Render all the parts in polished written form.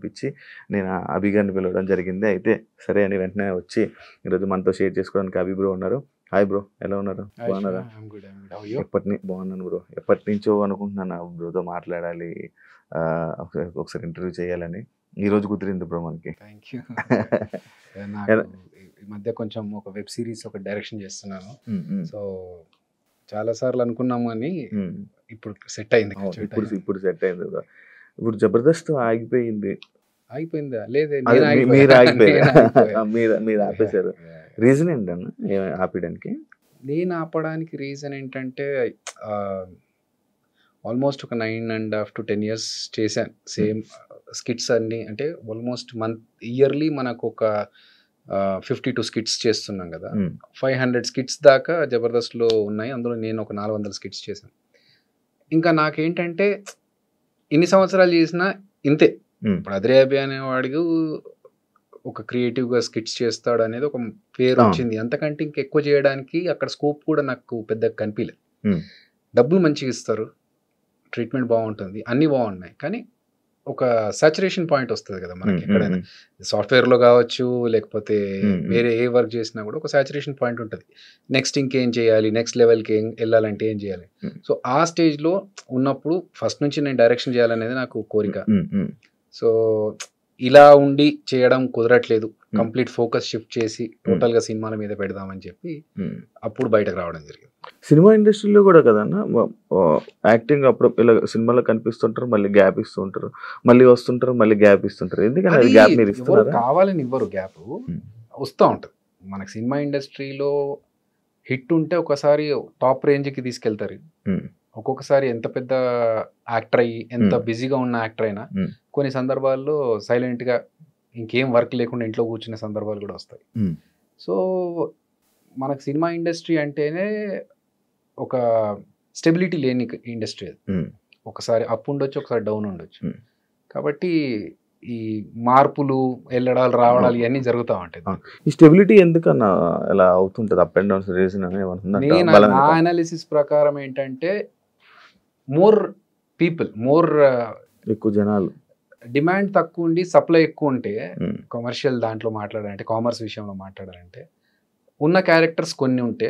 అనిపించి నేను అభి గారిని పిలవడం జరిగింది. అయితే సరే అని వెంటనే వచ్చి ఈరోజు మనతో షేర్ చేసుకోవడానికి అభి బ్రో ఉన్నారు. హాయ్ బ్రో, ఎలా ఉన్నారు? బాగున్నారా? బాగున్నాను బ్రో. ఎప్పటి నుంచో అనుకుంటున్నాను బ్రోతో మాట్లాడాలి, ఒకసారి ఇంటర్వ్యూ చేయాలని. ఈ రోజు కుదిరింది బ్రో మనకి. ఈ మధ్య కొంచెం ఒక వెబ్ సిరీస్ ఒక డైరెక్షన్ చేస్తున్నాను. సో చాలా సార్లు అనుకున్నాము అని ఇప్పుడు సెట్ అయింది. ఇప్పుడు సెట్ అయింది బ్రో. ఇప్పుడు జబర్దస్త్ అయిపోయిందా? లేదే, మీరు ఆగిపోయారు. మీరు ఆపేశారు. రీజన్ ఏంటన్నా ఆపేయడానికి? నేను ఆపడానికి రీజన్ ఏంటంటే ఆల్మోస్ట్ ఒక 9.5 to 10 years చేశాను సేమ్ స్కిట్స్ అన్ని. అంటే ఆల్మోస్ట్ ఇయర్లీ మనకు ఒక 52 స్కిట్స్ చేస్తున్నాం కదా. 500 స్కిట్స్ దాకా జబర్దస్త్లో ఉన్నాయి. అందులో నేను ఒక 400 స్కిట్స్ చేశాను. ఇంకా నాకేంటంటే ఇన్ని సంవత్సరాలు చేసినా ఇంతే. ఇప్పుడు అద్రేబి అనేవాడికి ఒక క్రియేటివ్గా స్కిట్స్ చేస్తాడు అనేది ఒక పేరు వచ్చింది. అంతకంటే ఇంకెక్కువ చేయడానికి అక్కడ స్కోప్ కూడా నాకు పెద్దగా కనిపించలేదు. డబ్బులు మంచిగా ఇస్తారు, ట్రీట్మెంట్ బాగుంటుంది, అన్నీ బాగున్నాయి, కానీ ఒక సాచురేషన్ పాయింట్ వస్తుంది కదా మనకి. ఎక్కడైనా సాఫ్ట్వేర్లో కావచ్చు, లేకపోతే వేరే ఏ వర్క్ చేసినా కూడా ఒక సాచురేషన్ పాయింట్ ఉంటుంది. నెక్స్ట్ ఇంకేం చేయాలి, నెక్స్ట్ లెవెల్కి వెళ్ళాలంటే ఏం చేయాలి. సో ఆ స్టేజ్లో ఉన్నప్పుడు ఫస్ట్ నుంచి నేను డైరెక్షన్ చేయాలనేది నాకు కోరిక. సో ఇలా ఉండి చేయడం కుదరట్లేదు. కంప్లీట్ ఫోకస్ షిఫ్ట్ చేసి టోటల్గా సినిమాల మీద పెడదామని చెప్పి అప్పుడు బయటకు రావడం జరిగింది. సినిమా ఇండస్ట్రీలో కూడా కదన్నా యాక్టింగ్ అప్పుడు ఇలా సినిమాలో కనిపిస్తుంటారు, మళ్ళీ గ్యాప్ ఇస్తుంటారు, మళ్ళీ వస్తుంటారు, మళ్ళీ గ్యాప్ ఇస్తుంటారు. ఎందుకంటే గ్యాప్ మీరు ఇస్తారు కావాలని ఇవ్వరు, గ్యాప్ వస్తూ ఉంటుంది. మనకి సినిమా ఇండస్ట్రీలో హిట్ ఉంటే ఒకసారి టాప్ రేంజ్కి తీసుకెళ్తారు. ఒక్కొక్కసారి ఎంత పెద్ద యాక్టర్ అయ్యి ఎంత బిజీగా ఉన్న యాక్టర్ అయినా కొన్ని సందర్భాల్లో సైలెంట్గా ఇంకేం వర్క్ లేకుండా ఇంట్లో కూర్చునే సందర్భాలు కూడా వస్తాయి. సో మనకు సినిమా ఇండస్ట్రీ అంటేనే ఒక స్టెబిలిటీ లేని ఇండస్ట్రీ. అది ఒకసారి అప్ ఉండొచ్చు, ఒకసారి డౌన్ ఉండొచ్చు. కాబట్టి ఈ మార్పులు, వెళ్ళడాలు, రావడాలు ఇవన్నీ జరుగుతూ ఉంటాయి. ఈ స్టెబిలిటీ ఎందుకన్నా ఎలా అవుతుంటుంది? అప్ అండ్ డౌన్స్ రీజన్ నా అనాలిసిస్ ప్రకారం ఏంటంటే మోర్ పీపుల్, ఎక్కువ జనాలు, డిమాండ్ తక్కువ ఉండి సప్లై ఎక్కువ ఉంటే, కమర్షియల్ దాంట్లో మాట్లాడాలంటే, కామర్స్ విషయంలో మాట్లాడాలంటే, ఉన్న క్యారెక్టర్స్ కొన్ని ఉంటే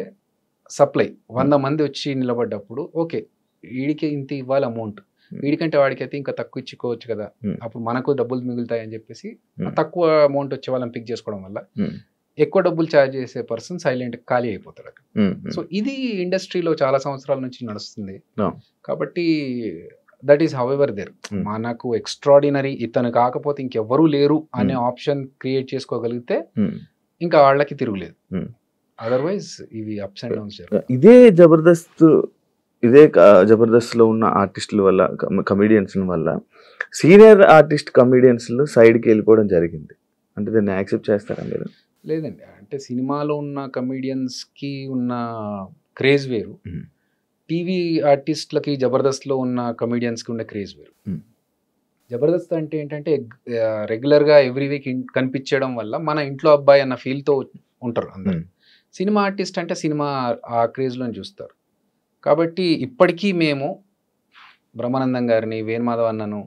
సప్లై 100 మంది వచ్చి నిలబడ్డప్పుడు ఓకే వీడికి ఇంత ఇవ్వాలి అమౌంట్, వీడికంటే వాడికైతే ఇంకా తక్కువ ఇచ్చుకోవచ్చు కదా, అప్పుడు మనకు డబ్బులు మిగులుతాయి అని చెప్పేసి తక్కువ అమౌంట్ వచ్చే వాళ్ళని పిక్ చేసుకోవడం వల్ల ఎక్కువ డబ్బులు ఛార్జ్ చేసే పర్సన్ సైలెంట్ ఖాళీ అయిపోతాడు అక్కడ. సో ఇది ఇండస్ట్రీలో చాలా సంవత్సరాల నుంచి నడుస్తుంది. కాబట్టి దట్ ఈస్ హౌఎవర్ దేర్. మనకు ఎక్స్ట్రాడినరీ ఇతను కాకపోతే ఇంకెవ్వరూ లేరు అనే ఆప్షన్ క్రియేట్ చేసుకోగలిగితే ఇంకా వాళ్ళకి తిరుగులేదు. అదర్వైజ్ ఇవి అప్స్ అండ్ డౌన్స్. ఇదే జబర్దస్త్ లో ఉన్న ఆర్టిస్టుల వల్ల, కమెడియన్స్ వల్ల సీనియర్ ఆర్టిస్ట్ కమెడియన్స్ సైడ్కి వెళ్ళిపోవడం జరిగింది. అంటే దాన్ని యాక్సెప్ట్ చేస్తారా మీరు? లేదండి, అంటే సినిమాలో ఉన్న కమెడియన్స్కి ఉన్న క్రేజ్ వేరు, టీవీ ఆర్టిస్టులకి జబర్దస్త్లో ఉన్న కమెడియన్స్కి ఉన్న క్రేజ్ వేరు. జబర్దస్త్ అంటే ఏంటంటే రెగ్యులర్గా ఎవ్రీ వీక్ కనిపించడం వల్ల మన ఇంట్లో అబ్బాయి అన్న ఫీల్తో ఉంటారు అందరు. సినిమా ఆర్టిస్ట్ అంటే సినిమా ఆ క్రేజ్లో చూస్తారు. కాబట్టి ఇప్పటికీ మేము బ్రహ్మానందం గారిని, వేణుమాధవ్ అన్నను,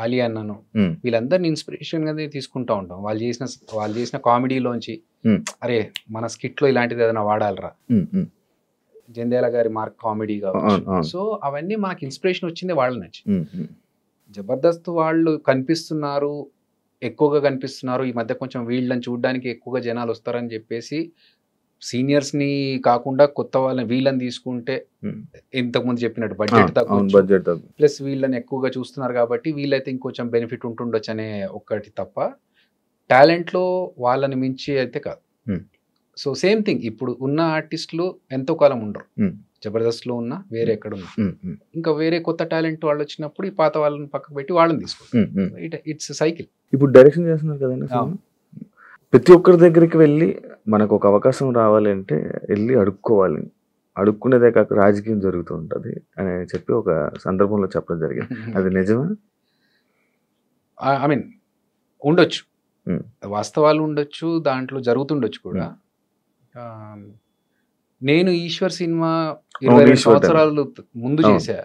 ఆలీ అన్నను, వీళ్ళందరినీ ఇన్స్పిరేషన్ గా తీసుకుంటా ఉంటాం. వాళ్ళు చేసిన కామెడీలోంచి అరే మన స్కిట్ లో ఇలాంటిది ఏదైనా వాడాలరా, జంధ్యాల గారి మార్క్ కామెడీ కావచ్చు. సో అవన్నీ మనకి ఇన్స్పిరేషన్ వచ్చింది వాళ్ళ నుంచి. జబర్దస్త్ వాళ్ళు కనిపిస్తున్నారు, ఎక్కువగా కనిపిస్తున్నారు, ఈ మధ్య కొంచెం వీళ్ళని చూడడానికి ఎక్కువగా జనాలు వస్తారని చెప్పేసి సీనియర్స్ ని కాకుండా కొత్త వాళ్ళని వీళ్ళని తీసుకుంటే ఇంతకుముందు చెప్పినట్టు బడ్జెట్ తక్కువ, ప్లస్ వీళ్ళని ఎక్కువగా చూస్తున్నారు కాబట్టి వీళ్ళైతే ఇంకొంచెం బెనిఫిట్ ఉంటుండొచ్చు అనే ఒక్కటి తప్ప టాలెంట్ లో వాళ్ళని మించి అయితే కాదు. సో సేమ్ థింగ్, ఇప్పుడు ఉన్న ఆర్టిస్టులు ఎంతో కాలం ఉండరు. జబర్దస్త్ లో ఉన్నా వేరే ఎక్కడ ఉన్నా ఇంకా వేరే కొత్త టాలెంట్ వాళ్ళు వచ్చినప్పుడు ఈ పాత వాళ్ళని పక్కకు పెట్టి వాళ్ళని తీసుకుంటారు. It's cycle. ఇప్పుడు డైరెక్షన్ చేస్తున్నారు కదండి, ప్రతి ఒక్కరి దగ్గరికి వెళ్ళి మనకు ఒక అవకాశం రావాలి అంటే వెళ్ళి అడుక్కోవాలి, అడుక్కునేదే కాక రాజకీయం జరుగుతూ ఉంటుంది అని చెప్పి ఒక సందర్భంలో చెప్పడం జరిగింది. అది నిజమా? ఐ మీన్ ఉండొచ్చు, వాస్తవాలు ఉండొచ్చు, దాంట్లో జరుగుతుండొచ్చు కూడా. నేను ఈశ్వర్ సినిమా 22 సంవత్సరాలు ముందు చేశా,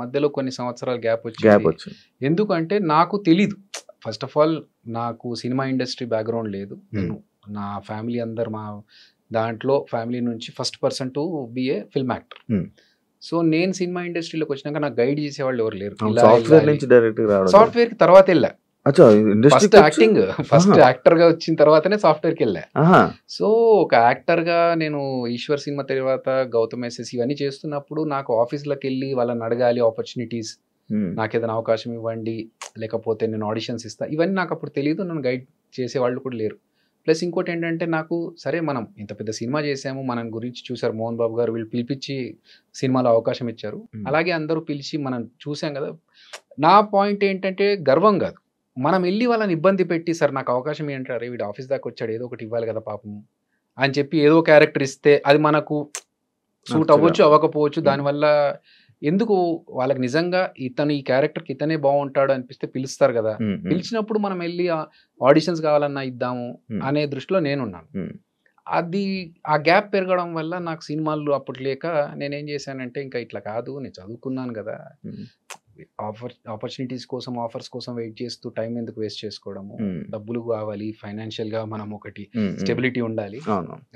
మధ్యలో కొన్ని సంవత్సరాలు గ్యాప్ వచ్చింది. ఎందుకంటే నాకు తెలీదు ఫస్ట్ ఆఫ్ ఆల్ నాకు సినిమా ఇండస్ట్రీ బ్యాక్గ్రౌండ్ లేదు. నేను నా ఫ్యామిలీ అందరు మా దాంట్లో ఫ్యామిలీ నుంచి first person to be a film actor. So నేను సినిమా ఇండస్ట్రీలోకి వచ్చినాక నాకు గైడ్ చేసేవాళ్ళు ఎవరు లేరు. సాఫ్ట్వేర్ నుంచి డైరెక్ట్ రావడం, సాఫ్ట్వేర్ కి తర్వాత వెళ్ళా. ఫస్ట్ యాక్టింగ్, ఫస్ట్ యాక్టర్ గా వచ్చిన తర్వాతనే సాఫ్ట్వేర్ కి వెళ్ళా. సో ఒక యాక్టర్ గా నేను ఈశ్వర్ సినిమా తర్వాత గౌతమ్ ఎస్ఎస్ ఇవన్నీ చేస్తున్నప్పుడు నాకు ఆఫీస్లోకి వెళ్ళి వాళ్ళని అడగాలి ఆపర్చునిటీస్, నాకు ఏదైనా అవకాశం ఇవ్వండి, లేకపోతే నేను ఆడిషన్స్ ఇస్తా, ఇవన్నీ నాకు అప్పుడు తెలియదు. నన్ను గైడ్ చేసే వాళ్ళు కూడా లేరు. ప్లస్ ఇంకోటి ఏంటంటే నాకు సరే మనం ఇంత పెద్ద సినిమా చేసాము, మన గురించి చూసారు మోహన్ బాబు గారు, వీళ్ళు పిలిపించి సినిమాలో అవకాశం ఇచ్చారు, అలాగే అందరూ పిలిచి మనం చూసాం కదా. నా పాయింట్ ఏంటంటే గర్వం కాదు, మనం వెళ్ళి వాళ్ళని ఇబ్బంది పెట్టి సార్ నాకు అవకాశం ఏంటారు, వీడు ఆఫీస్ దాకా వచ్చాడు ఏదో ఒకటి ఇవ్వాలి కదా పాపం అని చెప్పి ఏదో క్యారెక్టర్ ఇస్తే అది మనకు సూట్ అవ్వచ్చు అవ్వకపోవచ్చు. దానివల్ల ఎందుకు వాళ్ళకి నిజంగా ఇతను ఈ క్యారెక్టర్కి ఇతనే బాగుంటాడు అనిపిస్తే పిలుస్తారు కదా, పిలిచినప్పుడు మనం వెళ్ళి ఆడిషన్స్ కావాలన్నా ఇద్దాము అనే దృష్టిలో నేనున్నాను. అది ఆ గ్యాప్ పెరగడం వల్ల నాకు సినిమాలు అప్పుడు లేక నేనేం చేశానంటే ఇంకా ఇట్లా కాదు, నేను చదువుకున్నాను కదా, ఆపర్చునిటీస్ కోసం ఆఫర్స్ కోసం వెయిట్ చేస్తూ టైం ఎందుకు వేస్ట్ చేసుకోవడము, డబ్బులు కావాలి, ఫైనాన్షియల్ గా మనం ఒకటి స్టెబిలిటీ ఉండాలి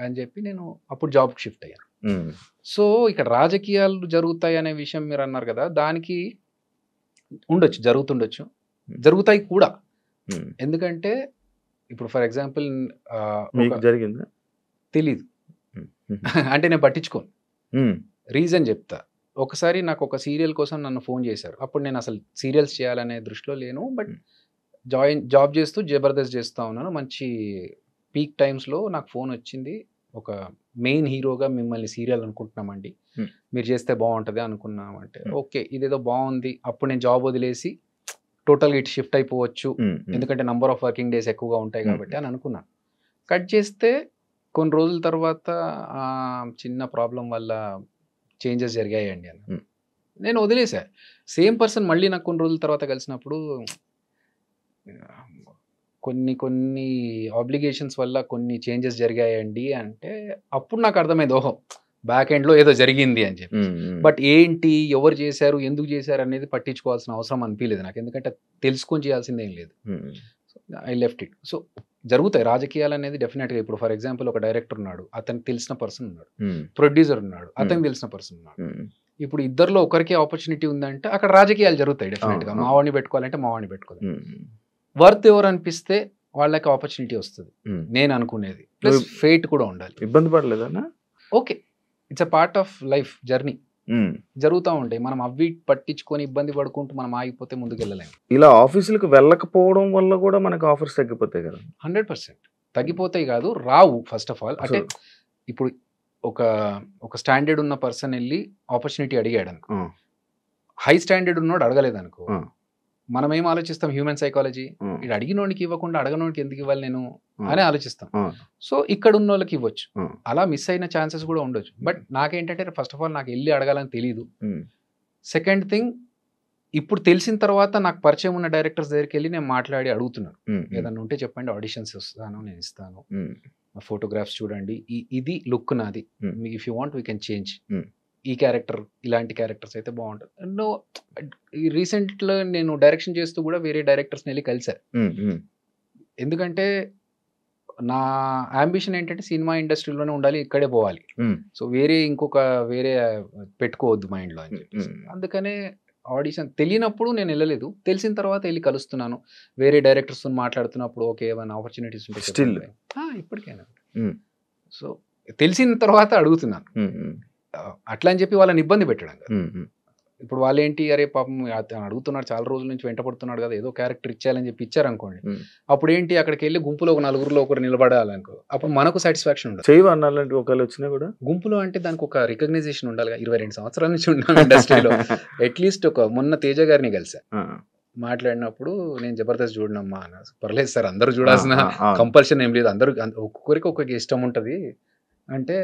అని చెప్పి నేను అప్పుడు జాబ్కి షిఫ్ట్ అయ్యాను. సో ఇక్కడ రాజకీయాలు జరుగుతాయి అనే విషయం మీరు అన్నారు కదా, దానికి ఉండొచ్చు, జరుగుతుండొచ్చు, జరుగుతాయి కూడా. ఎందుకంటే ఇప్పుడు ఫర్ ఎగ్జాంపుల్ జరిగిందా తెలీదు అంటే నేను పట్టించుకోను, రీజన్ చెప్తా. ఒకసారి నాకు ఒక సీరియల్ కోసం నన్ను ఫోన్ చేశారు, అప్పుడు నేను అసలు సీరియల్స్ చేయాలనే దృష్టిలో లేను, బట్ జాబ్ చేస్తూ జబర్దస్త్ చేస్తూ ఉన్నాను. మంచి పీక్ టైమ్స్లో నాకు ఫోన్ వచ్చింది, ఒక మెయిన్ హీరోగా మిమ్మల్ని సీరియల్ అనుకుంటున్నామండి, మీరు చేస్తే బాగుంటుంది అనుకున్నామంటే ఓకే ఇదేదో బాగుంది. అప్పుడు నేను జాబ్ వదిలేసి టోటల్గా ఇటు షిఫ్ట్ అయిపోవచ్చు, ఎందుకంటే నంబర్ ఆఫ్ వర్కింగ్ డేస్ ఎక్కువగా ఉంటాయి కాబట్టి అని అనుకున్నాను. కట్ చేస్తే కొన్ని రోజుల తర్వాత చిన్న ప్రాబ్లం వల్ల చేంజెస్ జరిగాయండి అని నేను వదిలేసా. సేమ్ పర్సన్ మళ్ళీ నాకు కొన్ని రోజుల తర్వాత కలిసినప్పుడు కొన్ని ఆబ్లిగేషన్స్ వల్ల కొన్ని చేంజెస్ జరిగాయండి అంటే అప్పుడు నాకు అర్థమైంది, ఓహో బ్యాక్ ఎండ్లో ఏదో జరిగింది అని చెప్పి. బట్ ఏంటి, ఎవరు చేశారు, ఎందుకు చేశారు అనేది పట్టించుకోవాల్సిన అవసరం అనిపించలేదు నాకు, ఎందుకంటే తెలుసుకొని చేయాల్సింది ఏం లేదు. I left it. సో జరుగుతాయి రాజకీయాలు అనేది డెఫినెట్గా. ఇప్పుడు ఫర్ ఎగ్జాంపుల్ ఒక డైరెక్టర్ ఉన్నాడు, అతనికి తెలిసిన పర్సన్ ఉన్నాడు, ప్రొడ్యూసర్ ఉన్నాడు, అతనికి తెలిసిన పర్సన్ ఉన్నాడు. ఇప్పుడు ఇద్దరిలో ఒకరికి ఆపర్చునిటీ ఉందంటే అక్కడ రాజకీయాలు జరుగుతాయి డెఫినెట్గా. మావాడిని పెట్టుకోవాలంటే మావాడిని పెట్టుకోవాలి, వర్త్ ఎవరు అనిపిస్తే వాళ్ళకి ఆపర్చునిటీ వస్తుంది నేను అనుకునేది. ప్లస్ ఫేట్ కూడా ఉండాలి. ఇబ్బంది పడలేదన్నా? Okay, it's a part of life journey, జరుగుతూ ఉంటాయి. మనం అవి పట్టించుకొని ఇబ్బంది పడుకుంటూ మనం ఆగిపోతే ముందుకు వెళ్ళలేము. ఇలా ఆఫీసులకు వెళ్ళకపోవడం వల్ల కూడా మనకు ఆఫర్స్ తగ్గిపోతాయి కదా? 100% తగ్గిపోతాయి కాదు, రావు. ఫస్ట్ ఆఫ్ ఆల్ అంటే ఇప్పుడు ఒక స్టాండర్డ్ ఉన్న పర్సన్ వెళ్ళి ఆపర్చునిటీ అడిగాడు అనుకో, హై స్టాండర్డ్ ఉన్నాడు అడగలేదు అనుకో, మనం ఏం ఆలోచిస్తాం, హ్యూమన్ సైకాలజీ, ఇది అడిగినోడికి ఇవ్వకుండా అడగనోడికి ఎందుకు ఇవ్వాలి నేను అని ఆలోచిస్తాం. సో ఇక్కడ ఉన్న వాళ్ళకి ఇవ్వచ్చు, అలా మిస్ అయిన ఛాన్సెస్ కూడా ఉండొచ్చు. బట్ నాకేంటంటే ఫస్ట్ ఆఫ్ ఆల్ నాకు వెళ్ళి అడగాలని తెలియదు. సెకండ్ థింగ్, ఇప్పుడు తెలిసిన తర్వాత నాకు పరిచయం ఉన్న డైరెక్టర్స్ దగ్గరికి వెళ్ళి నేను మాట్లాడి అడుగుతున్నాను, ఏదన్నా ఉంటే చెప్పండి, ఆడిషన్స్ వస్తాను, నేను ఇస్తాను, ఫోటోగ్రాఫ్స్ చూడండి, ఇది లుక్ నాది, if you want we can change, ఈ క్యారెక్టర్ ఇలాంటి క్యారెక్టర్స్ అయితే బాగుంటుంది. నో రీసెంట్లో నేను డైరెక్షన్ చేస్తూ కూడా వేరే డైరెక్టర్స్ని వెళ్ళి కలిసారు. ఎందుకంటే నా అంబిషన్ ఏంటంటే సినిమా ఇండస్ట్రీలోనే ఉండాలి, ఇక్కడే పోవాలి. సో వేరే పెట్టుకోవద్దు మైండ్లో అని చెప్పేసి అందుకనే ఆడిషన్ తెలియనప్పుడు నేను వెళ్ళలేదు, తెలిసిన తర్వాత వెళ్ళి కలుస్తున్నాను. వేరే డైరెక్టర్స్తో మాట్లాడుతున్నప్పుడు ఓకే ఏమైనా ఆపర్చునిటీస్ ఉంటే ఇప్పటికైనా. సో తెలిసిన తర్వాత అడుగుతున్నాను, అట్లా అని చెప్పి వాళ్ళని ఇబ్బంది పెట్టడం కదా. ఇప్పుడు వాళ్ళేంటి, అరే పాపం అడుగుతున్నాడు చాలా రోజుల నుంచి వెంట పడుతున్నాడు కదా, ఏదో క్యారెక్టర్ ఇచ్చేయాలని చెప్పి ఇచ్చారనుకోండి, అప్పుడు ఏంటి అక్కడికి వెళ్ళి గుంపులో ఒక నలుగురిలో ఒకరు నిలబడాలనుకో, అప్పుడు మనకు సాటిస్ఫాక్షన్ ఉండదు. చేయవన్నాలంటే ఒకళ్ళు వచ్చినా కూడా గుంపులో అంటే దానికి ఒక రికగ్నైజేషన్ ఉండాలి. 22 సంవత్సరాల నుంచి ఉన్నాను ఇండస్ట్రీలో. అట్లీస్ట్ మొన్న తేజ గారిని కలిసా, మాట్లాడినప్పుడు నేను జబర్దస్త్ చూడనమ్మా అన్న, పర్లేదు సార్ అందరూ చూడాల్సిన కంపల్షన్ ఏం లేదు, అందరూ ఒక్కొక్కరికి ఒక్కొక్క ఇష్టం ఉంటుంది అంటే,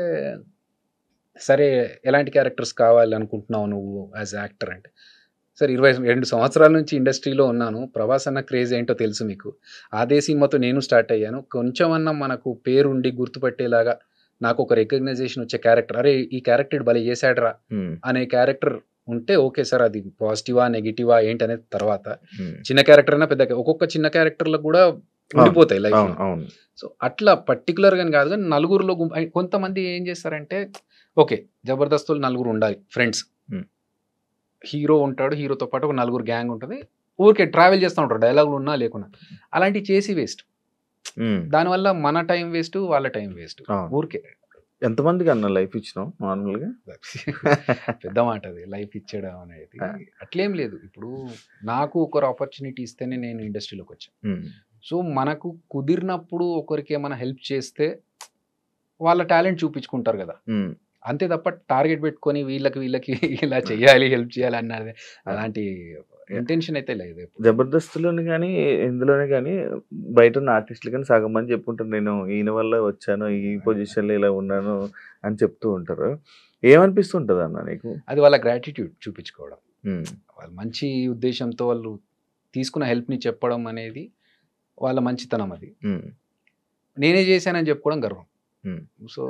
సరే ఎలాంటి క్యారెక్టర్స్ కావాలి అనుకుంటున్నావు నువ్వు యాజ్ యాక్టర్ అంటే, సరే 22 సంవత్సరాల నుంచి ఇండస్ట్రీలో ఉన్నాను, ప్రభాస్ అన్న క్రేజ్ ఏంటో తెలుసు మీకు, అదే సినిమాతో నేను స్టార్ట్ అయ్యాను, కొంచెం అన్నా మనకు పేరుండి గుర్తుపట్టేలాగా నాకు ఒక రికగ్నైజేషన్ వచ్చే క్యారెక్టర్, అరే ఈ క్యారెక్టర్ భలే చేశాడరా అనే క్యారెక్టర్ ఉంటే ఓకే సార్, అది పాజిటివా నెగిటివా ఏంటి అనేది తర్వాత. చిన్న క్యారెక్టర్ అయినా పెద్ద ఒక్కొక్క చిన్న క్యారెక్టర్లకు కూడా ఉండిపోతాయి లైఫ్. అవును. సో అట్లా పర్టికులర్ గాని కాదు, కానీ నలుగురిలో కొంతమంది ఏం చేస్తారంటే ఓకే జబర్దస్తులు నలుగురు ఉండాలి ఫ్రెండ్స్, హీరో ఉంటాడు, హీరోతో పాటు ఒక నలుగురు గ్యాంగ్ ఉంటుంది, ఊరికే ట్రావెల్ చేస్తూ ఉంటారు డైలాగులు ఉన్నా లేకున్నా. అలాంటివి చేసి వేస్ట్. దానివల్ల మన టైం వేస్ట్, వాళ్ళ టైం వేస్ట్. ఊరికే ఎంతమందికి అన్న లైఫ్ ఇచ్చినావు నార్మల్గా? పెద్ద మాట అది, లైఫ్ ఇచ్చడం అనేది. అట్లేం లేదు. ఇప్పుడు నాకు ఒకరు ఆపర్చునిటీ ఇస్తేనే నేను ఇండస్ట్రీలోకి వచ్చాను. సో మనకు కుదిరినప్పుడు ఒకరికి ఏమైనా హెల్ప్ చేస్తే వాళ్ళ టాలెంట్ చూపించుకుంటారు కదా, అంతే తప్ప టార్గెట్ పెట్టుకొని వీళ్ళకి ఇలా చెయ్యాలి, హెల్ప్ చేయాలి అన్నది అలాంటి ఇంటెన్షన్ అయితే లేదు. జబర్దస్త్లోని కానీ ఇందులోనే కానీ బయట ఉన్న ఆర్టిస్టులు కానీ సగం మంది చెప్పుకుంటారు, నేను ఈయన వల్ల వచ్చాను, ఈ పొజిషన్లో ఇలా ఉన్నాను అని చెప్తూ ఉంటారు. ఏమనిపిస్తుంటుంది అన్న నీకు? అది వాళ్ళ గ్రాటిట్యూడ్ చూపించుకోవడం, వాళ్ళు మంచి ఉద్దేశంతో వాళ్ళు తీసుకున్న హెల్ప్ని చెప్పడం అనేది వాళ్ళ మంచితనం. అది నేనే చేశానని చెప్పుకోవడం గర్వం. So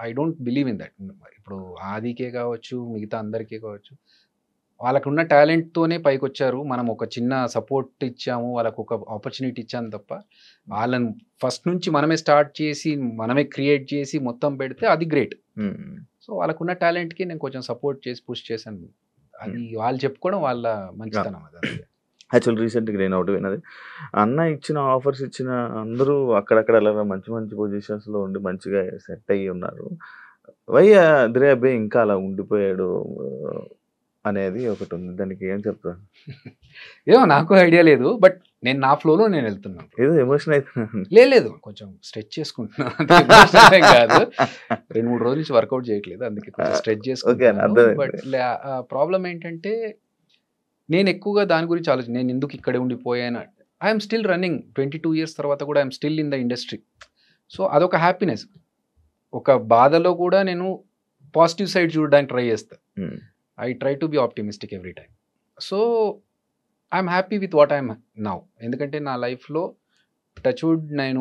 I don't believe in that. ఇప్పుడు ఆదికే కావచ్చు, మిగతా అందరికీ కావచ్చు, వాళ్ళకున్న టాలెంట్తోనే పైకి వచ్చారు. మనం ఒక చిన్న సపోర్ట్ ఇచ్చాము, వాళ్ళకు ఒక ఆపర్చునిటీ ఇచ్చాము తప్ప వాళ్ళని ఫస్ట్ నుంచి మనమే స్టార్ట్ చేసి మనమే క్రియేట్ చేసి మొత్తం పెడితే అది గ్రేట్. సో వాళ్ళకున్న టాలెంట్కి నేను కొంచెం సపోర్ట్ చేసి పుష్ చేశాను. అది వాళ్ళు చెప్పుకోవడం వాళ్ళ మంచితనం. అది యాక్చువల్ రీసెంట్గా నేను ఒకటి విన్నది, అన్న ఇచ్చిన ఆఫర్స్ ఇచ్చిన అందరూ అక్కడక్కడ అలా మంచి మంచి పొజిషన్స్లో ఉండి మంచిగా సెట్ అయ్యి ఉన్నారు, వై అదిరే అబ్బాయి ఇంకా అలా ఉండిపోయాడు అనేది ఒకటి ఉంది. దానికి ఏం చెప్తాను? ఏమో నాకు ఐడియా లేదు, బట్ నేను నా ఫ్లోలో నేను వెళ్తున్నాను. ఏదో ఎమోషన్ అవుతున్నాను. లేదు కొంచెం స్ట్రెచ్ చేసుకుంటున్నాను కాదు, 2-3 రోజుల నుంచి వర్కౌట్ చేయట్లేదు, అందుకే కొంచెం స్ట్రెచ్ చేసుకుంటున్నాను. బట్ ప్రాబ్లం ఏంటంటే నేను ఎక్కువగా దాని గురించి ఆలోచన, నేను ఎందుకు ఇక్కడే ఉండిపోయాను. ఐఎమ్ స్టిల్ రన్నింగ్ 22 years తర్వాత కూడా I'm still in the industry. So అదొక హ్యాపీనెస్. ఒక బాధలో కూడా నేను పాజిటివ్ సైడ్ చూడడానికి ట్రై చేస్తాను. I try to be optimistic every time. So I'm happy with what I'm now. ఎందుకంటే నా లైఫ్లో టచ్వుడ్ నేను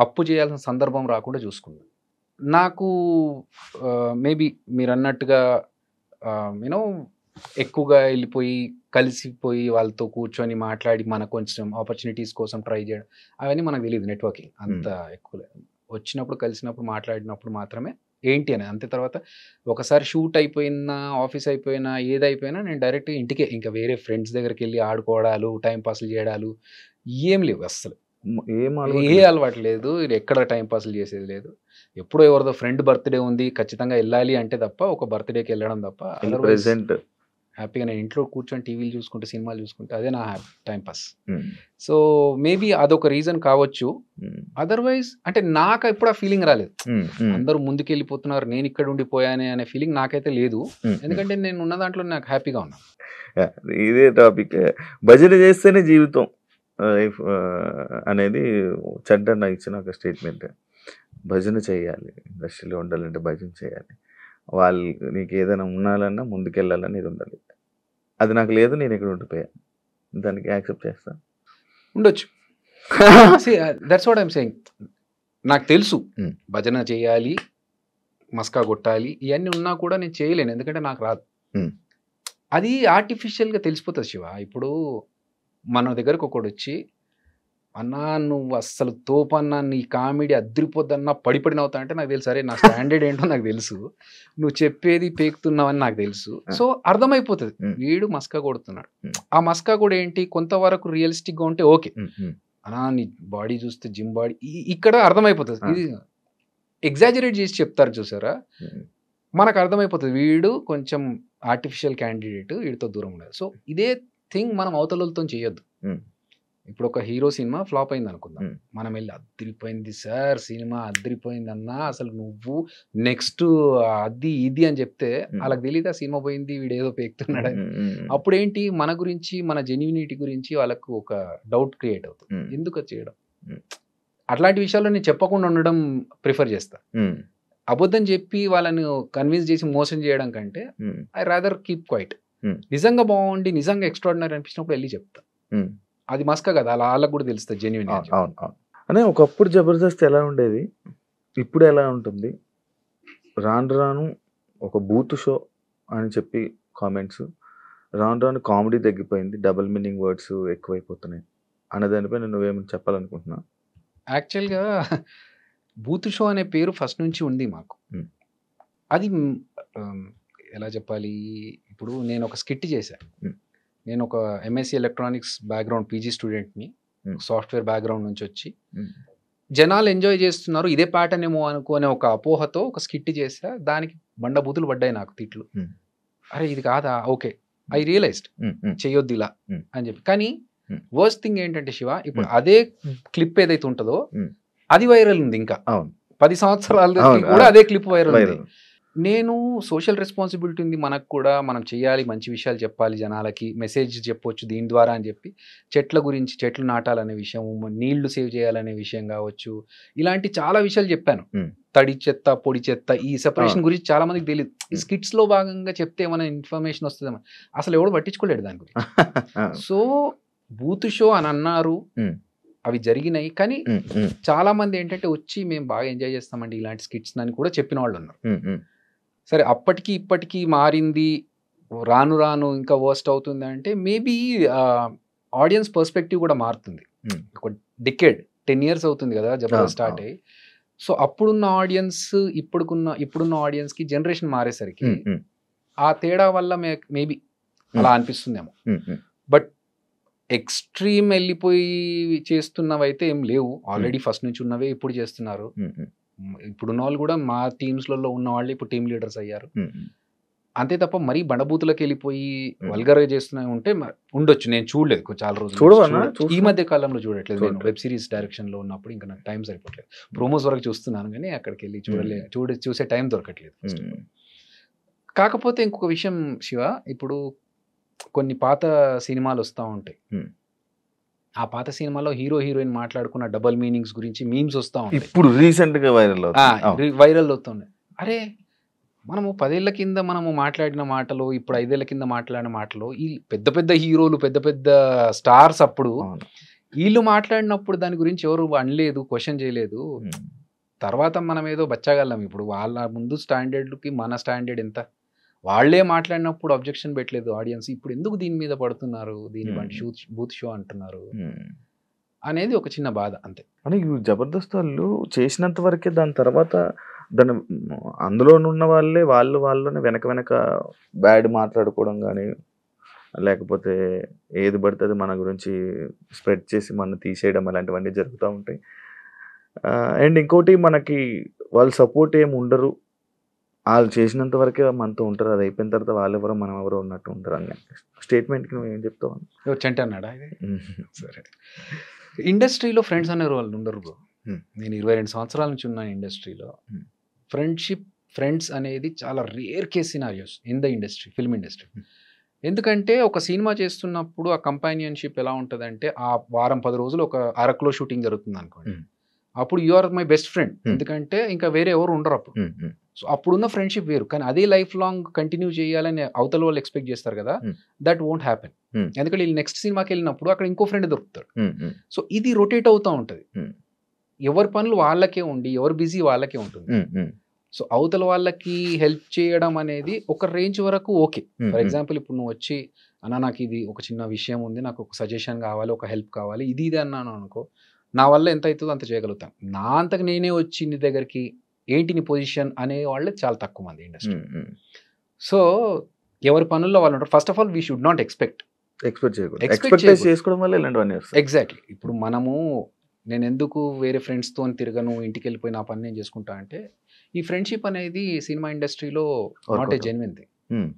అప్పు చేయాల్సిన సందర్భం రాకుండా చూసుకున్నాను. నాకు మేబీ మీరు అన్నట్టుగా యూనో ఎక్కువగా వెళ్ళిపోయి కలిసిపోయి వాళ్ళతో కూర్చొని మాట్లాడి మన కొంచెం ఆపర్చునిటీస్ కోసం ట్రై చేయడం అవన్నీ మనకు తెలియదు. నెట్వర్కింగ్ అంత ఎక్కువ వచ్చినప్పుడు కలిసినప్పుడు మాట్లాడినప్పుడు మాత్రమే ఏంటి అని. అంతే తర్వాత ఒకసారి షూట్ అయిపోయినా, ఆఫీస్ అయిపోయినా, ఏదైపోయినా నేను డైరెక్ట్ ఇంటికే, ఇంకా వేరే ఫ్రెండ్స్ దగ్గరికి వెళ్ళి ఆడుకోవడాలు, టైం పాస్లు చేయడాలు ఏం లేవు అస్సలు. ఏ అలవాటు లేదు, ఎక్కడ టైం పాస్లు చేసేది లేదు. ఎప్పుడో ఎవరిదో ఫ్రెండ్ బర్త్డే ఉంది ఖచ్చితంగా వెళ్ళాలి అంటే తప్ప, ఒక బర్త్డేకి వెళ్ళడం తప్ప ప్రెసెంట్ హ్యాపీగా నేను ఇంట్లో కూర్చొని టీవీలు చూసుకుంటే, సినిమాలు చూసుకుంటే అదే నా టైం పాస్. సో మేబీ అదొక రీజన్ కావచ్చు. అదర్వైజ్ అంటే నాకు ఎప్పుడు ఆ ఫీలింగ్ రాలేదు, అందరూ ముందుకు వెళ్ళిపోతున్నారు నేను ఇక్కడ ఉండిపోయానే అనే ఫీలింగ్ నాకైతే లేదు. ఎందుకంటే నేను ఉన్న దాంట్లో నాకు హ్యాపీగా ఉన్నాను. ఇదే టాపిక్, భజన చేస్తేనే జీవితం అనేది చంటన్న ఇచ్చిన ఒక స్టేట్మెంట్. భజన చేయాలి, ఇండస్ట్రీలో ఉండాలంటే భజన చేయాలి, వాళ్ళు నీకు ఏదైనా ఉండాలన్నా ముందుకెళ్ళాలని ఇది ఉండాలి. అది నాకు లేదు, నేను ఇక్కడ ఉండిపోయాను, దానికి యాక్సెప్ట్ చేస్తాను. ఉండొచ్చు. That's what I'm saying. నాకు తెలుసు భజన చేయాలి, మస్కా కొట్టాలి, ఇవన్నీ ఉన్నా కూడా నేను చేయలేను, ఎందుకంటే నాకు రాదు. అది ఆర్టిఫిషియల్గా తెలిసిపోతుంది శివ. ఇప్పుడు మన దగ్గరకు ఒకడు వచ్చి, అన్నా నువ్వు అస్సలు తోపన్నా, నీ కామెడీ అద్దరిపోద్దన్నా పడిపడి నవ్వుతా అంటే నాకు తెలుసు, అరే నా స్టాండర్డ్ ఏంటో నాకు తెలుసు, నువ్వు చెప్పేది పేకుతున్నావని నాకు తెలుసు. సో అర్థమైపోతుంది వీడు మస్కా కొడుతున్నాడు. ఆ మస్కా కూడా ఏంటి, కొంతవరకు రియలిస్టిక్గా ఉంటే ఓకే, అన్నా నీ బాడీ చూస్తే జిమ్ బాడీ, ఇక్కడ అర్థమైపోతుంది. ఇది ఎగ్జాజరేట్ చేసి చెప్తారు చూసారా, మనకు అర్థమైపోతుంది వీడు కొంచెం ఆర్టిఫిషియల్ క్యాండిడేట్, వీడితో దూరం ఉండదు. సో ఇదే థింగ్ మనం అవతలతో చేయొద్దు. ఇప్పుడు ఒక హీరో సినిమా ఫ్లాప్ అయింది అనుకుందాం, మనం వెళ్ళి అద్దరిపోయింది సార్ సినిమా, అద్దరిపోయింది అన్నా, అసలు నువ్వు నెక్స్ట్ అది ఇది అని చెప్తే వాళ్ళకి తెలియదు ఆ సినిమా పోయింది, వీడు ఏదో పేకుతున్నాడు. అప్పుడు ఏంటి, మన గురించి మన జెన్యూనిటీ గురించి వాళ్ళకు ఒక డౌట్ క్రియేట్ అవుతుంది. ఎందుకు చేయడం? అట్లాంటి విషయాల్లో నేను చెప్పకుండా ఉండడం ప్రిఫర్ చేస్తా. అబద్ధం చెప్పి వాళ్ళని కన్విన్స్ చేసి మోసం చేయడం కంటే ఐ రాదర్ కీప్ క్వైట్. నిజంగా బాగుండి నిజంగా ఎక్స్ట్రాడినరీ అనిపించినప్పుడు వెళ్ళి చెప్తా. అది మస్కా కదా, అలా వాళ్ళకు కూడా తెలుస్తుంది జెన్యూన్. అనే ఒకప్పుడు జబర్దస్త్ ఎలా ఉండేది, ఇప్పుడు ఎలా ఉంటుంది? రాను రాను ఒక బూత్ షో అని చెప్పి కామెంట్స్. రాను రాను కామెడీ తగ్గిపోయింది. డబుల్ మీనింగ్ వర్డ్స్ ఎక్కువైపోతున్నాయి. అనే దానిపైన నువ్వేమైనా చెప్పాలనుకుంటున్నావా? యాక్చువల్‌గా బూత్ షో అనే పేరు ఫస్ట్ నుంచి ఉంది మాకు. హ్మ్. అది ఎలా చెప్పాలి? ఇప్పుడు నేను ఒక స్కిట్ చేశా. హ్మ్. నేను ఒక ఎంఎస్సీ ఎలక్ట్రానిక్స్ బ్యాక్‌గ్రౌండ్ పీజీ స్టూడెంట్‌ని. హ్మ్. సాఫ్ట్‌వేర్ బ్యాక్‌గ్రౌండ్ నుంచి వచ్చి హ్మ్. జనాలు ఎంజాయ్ చేస్తున్నారు. ఇదే ప్యాటర్న్ ఏమో అనుకోనే ఒక అపోహతో ఒక స్కిట్ చేశా. దానికి బూతులు పడ్డాయి నాకు తిట్లు. హ్మ్. అరే! ఇది కాదా? ఓకే. ఐ రియలైజ్డ్ హ్మ్. హ్మ్. చెయ్యొద్దు ఇలా హ్మ్. అని చెప్పి. కానీ హ్మ్. వర్స్ట్ థింగ్ ఏంటంటే శివ, ఇప్పుడు హ్మ్. అదే క్లిప్ ఏదైతే ఉంటదో హ్మ్. అది వైరల్ ఉంది ఇంకా. అవును. 10 సంవత్సరాలకి అవును. కూడా అదే క్లిప్ వైరల్ ఉంది. వైరల్. నేను సోషల్ రెస్పాన్సిబిలిటీ ఉంది మనకు కూడా. మనం చేయాలి, మంచి విషయాలు చెప్పాలి జనాలకి. మెసేజ్ చెప్పొచ్చు దీని ద్వారా అని చెప్పి చెట్ల గురించి, చెట్లు నాటాలనే విషయం, నీళ్లు సేవ్ చేయాలనే విషయం కావచ్చు. ఇలాంటి చాలా విషయాలు చెప్పాను. హ్మ్. తడి చెత్త, పొడి చెత్త ఈ సెపరేషన్ అవును. గురించి చాలా మందికి తెలీదు. ఈ హ్మ్. స్కిట్స్‌లో భాగంగా చెప్తే ఏమైనా ఇన్ఫర్మేషన్ వస్తదేమో. అసలు ఎవడు పట్టించుకోలేడు దాని గురించి. అవును. సో, బూత్ షో అని అన్నారు. హ్మ్. అవి జరిగినాయి. కానీ హ్మ్. హ్మ్. చాలా మంది ఏంటంటే వచ్చి మేము బాగా ఎంజాయ్ చేస్తామండి ఇలాంటి స్కిట్స్ అని కూడా చెప్పిన వాళ్ళు ఉన్నారు. హ్మ్. హ్మ్. సరే అప్పటికి ఇప్పటికి మారింది. రాను రాను ఇంకా వర్స్ట్ అవుతుంది అంటే మేబీ ఆడియన్స్ పర్స్పెక్టివ్ కూడా మారుతుంది. హ్మ్. ఒక డికేడ్ 10 ఇయర్స్ అవుతుంది కదా జబర్దస్త్ స్టార్ట్ అవును. అయ్యి. సో అప్పుడున్న ఆడియన్స్ ఇప్పుడున్న ఆడియన్స్‌కి జనరేషన్ మారేసరికి హ్మ్. హ్మ్. ఆ తేడా వల్ల మేబీ అలా అనిపిస్తుందేమో. హ్మ్. హ్మ్. బట్ ఎక్స్‌ట్రీమ్ ఎళ్ళిపోయి చేస్తున్నవైతే ఏం లేవు. హ్మ్. ఆల్రెడీ ఫస్ట్ నుంచి ఉన్నవే ఇప్పుడు చేస్తున్నారు. హ్మ్. హ్మ్. ఇప్పుడున్నవాళ్ళు కూడా మా టీమ్స్‌లలో ఉన్నవాళ్ళే ఇప్పుడు టీమ్ లీడర్స్ అయ్యారు. హ్మ్. హ్మ్. అంతే తప్ప మరీ బండబూతులకెళ్ళిపోయి హ్మ్. వల్గర్‌గా చేస్తున్నవి ఉంటే ఉండొచ్చు. నేను చూడలేదు చాలా రోజుల నుంచి. చూడవన్నా? ఈ చూస్తావా? మధ్య కాలంలో చూడట్లేదు. నేను చూడట్లేదు. వెబ్ సీరీస్ డైరెక్షన్‌లో ఉన్నప్పుడు ఇంకా నాకు టైం సరిపోవట్లేదు. ప్రోమోస్ వరకు చూస్తున్నాను గానీ అక్కడికెళ్ళి చూసే టైం దొరకట్లేదు ఫస్ట్ ఆఫ్ హ్మ్. ఆల్. కాకపోతే ఇంకొక విషయం శివ, ఇప్పుడు కొన్ని పాత సినిమాలొస్తా ఉంటాయి. హ్మ్. ఆ పాత సినిమాలో హీరో, హీరోయిన్ మాట్లాడుకున్న డబుల్ మీనింగ్స్ గురించి మీమ్స్ వస్తా ఉంటాయి. ఇప్పుడు రీసెంట్‌గా వైరల్ అవుతుంది. అవును. వైరల్ అవుతున్నాయి. అరే! మనము 10 ఏళ్ల కింద మనము మాట్లాడిన మాటలు, ఇప్పుడు 5 ఏళ్ల కింద మాట్లాడిన మాటలు, ఈ పెద్ద పెద్ద హీరోలు, పెద్ద పెద్ద స్టార్స్ అప్పుడు అవును. ఈళ్ళు మాట్లాడినప్పుడు దాని గురించి ఎవరు అనలేదు, క్వెషన్ చేయలేదు. హ్మ్. తర్వాత మనమేదో బచ్చగాళ్ళం ఇప్పుడు. వాళ్ళ ముందు స్టాండర్డ్‌కి మన స్టాండర్డ్ ఎంత? వాళ్ళే మాట్లాడినప్పుడు అబ్జెక్షన్ పెట్టలేదు ఆడియన్స్. ఇప్పుడు ఎందుకు దీని మీద పడుతున్నారు? దీని హ్మ్. బండి బూత్ షో అంటున్నారు. హ్మ్. అనేది ఒక చిన్న బాధ అంతే. అంటే ఈ జబర్దస్త్ వాళ్ళు చేసినంత వరకే దాని తర్వాత దాన్ని అందులోనున్న వాళ్ళలోనే వెనక బ్యాడ్ మాట్లాడుకోవడం గానీ, లేకపోతే ఏది పడితే అది మన గురించి స్ప్రెడ్ చేసి మనల్ని తీసేయడం అలాంటివన్నీ జరుగుతా ఉంటాయి. అండ్ ఇంకోటి మనకి వాళ్ళు సపోర్ట్ ఏమి ఉండరు. ఆళ్ళు చేసినంత వరకే మనతో ఉంటారు. అది అయిపోయిన తర్వాత వాళ్ళెవరో మనమెవరో ఉన్నట్టు ఉంటారు అని స్టేట్మెంట్‌కి నువ్వేం చెప్తావు? ఎవరు చంటి అన్నాడా ఇది? హ్మ్. సరే. ఇండస్ట్రీలో ఫ్రెండ్స్ అనేవాళ్ళు ఉండరు బ్రో. హ్మ్. నేను 22 సంవత్సరాల నుంచి ఉన్నాను ఇండస్ట్రీలో. హ్మ్. ఫ్రెండ్స్ అనేది చాలా rare case scenarios in the industry, film industry. హ్మ్. ఎందుకంటే ఒక సినిమా చేస్తున్నప్పుడు ఆ కంపానియన్‌షిప్ ఎలా ఉంటదంటే, ఆ వారం 10 రోజులు ఒక అరకులో షూటింగ్ జరుగుతుందనుకోండి. హ్మ్. అప్పుడు you are my best friend. Hmm. ఎందుకంటే ఇంకా వేరే ఎవరు ఉండరప్పుడు. హ్మ్. హ్మ్. సో, అప్పుడున్న ఫ్రెండ్‌షిప్ వేరు. కానీ అదే లైఫ్ లాంగ్ కంటిన్యూ చేయాలని అవతల వాళ్ళు ఎక్స్‌పెక్ట్ చేస్తారు కదా! హ్మ్. That won't happen. హ్మ్. ఎందుకంటే ఈళ్ళు నెక్స్ట్ సినిమాకెళ్ళినప్పుడు అక్కడ ఇంకో ఫ్రెండ్ దొరుకుతాడు. హ్మ్. హ్మ్. సో, ఇది రొటేట్ అవుతా ఉంటది. హ్మ్. ఎవరి పనులు వాళ్ళకే ఉండి, ఎవరి బిజీ వాళ్ళకే ఉంటుంది. హ్మ్. హ్మ్. సో, అవతల వాళ్ళకి హెల్ప్ చేయడం అనేది ఒక రేంజ్ వరకు ఓకే. హ్మ్. ఫర్ హ్మ్. ఎగ్జాంపుల్ ఇప్పుడు నువ్వొచ్చి, "అన్న నాకిది ఒక చిన్న విషయం ఉంది. నాకు ఒక సజెషన్ కావాలి, ఒక హెల్ప్ కావాలి." ఇది ఇది అన్నాను అనుకో, నా వల్ల ఎంత అయితదో అంత చేయగలుగుతాను. నా అంతకు నేనే వచ్చి నీ దగ్గరికి, "ఏంటి నీ పొజిషన్?" అనే వాళ్ళే చాలా తక్కువ మంది ఇండస్ట్రీలో. హ్మ్. హ్మ్. సో, ఎవరి పనుల్లో వాళ్ళు ఉంటారు. First of all we should not expect. Expect చేయకూడదు. ఎక్స్‌పెక్ట్ ఎక్స్‌పెక్టైజ్ చేయకూడదు. చేసుకోవడం వల్ల ఇలాంటివన్నీ వస్తాయి. ఎగ్జాక్ట్‌లీ. ఇప్పుడు మనము నేనెందుకు వేరే ఫ్రెండ్స్‌తోని తిరగను, ఇంటికెళ్ళిపోయి నా పని నేను చేసుకుంటా అంటే, ఈ ఫ్రెండ్‌షిప్ అనేది సినిమా ఇండస్ట్రీలో not a workout. Genuine thing. Hmm.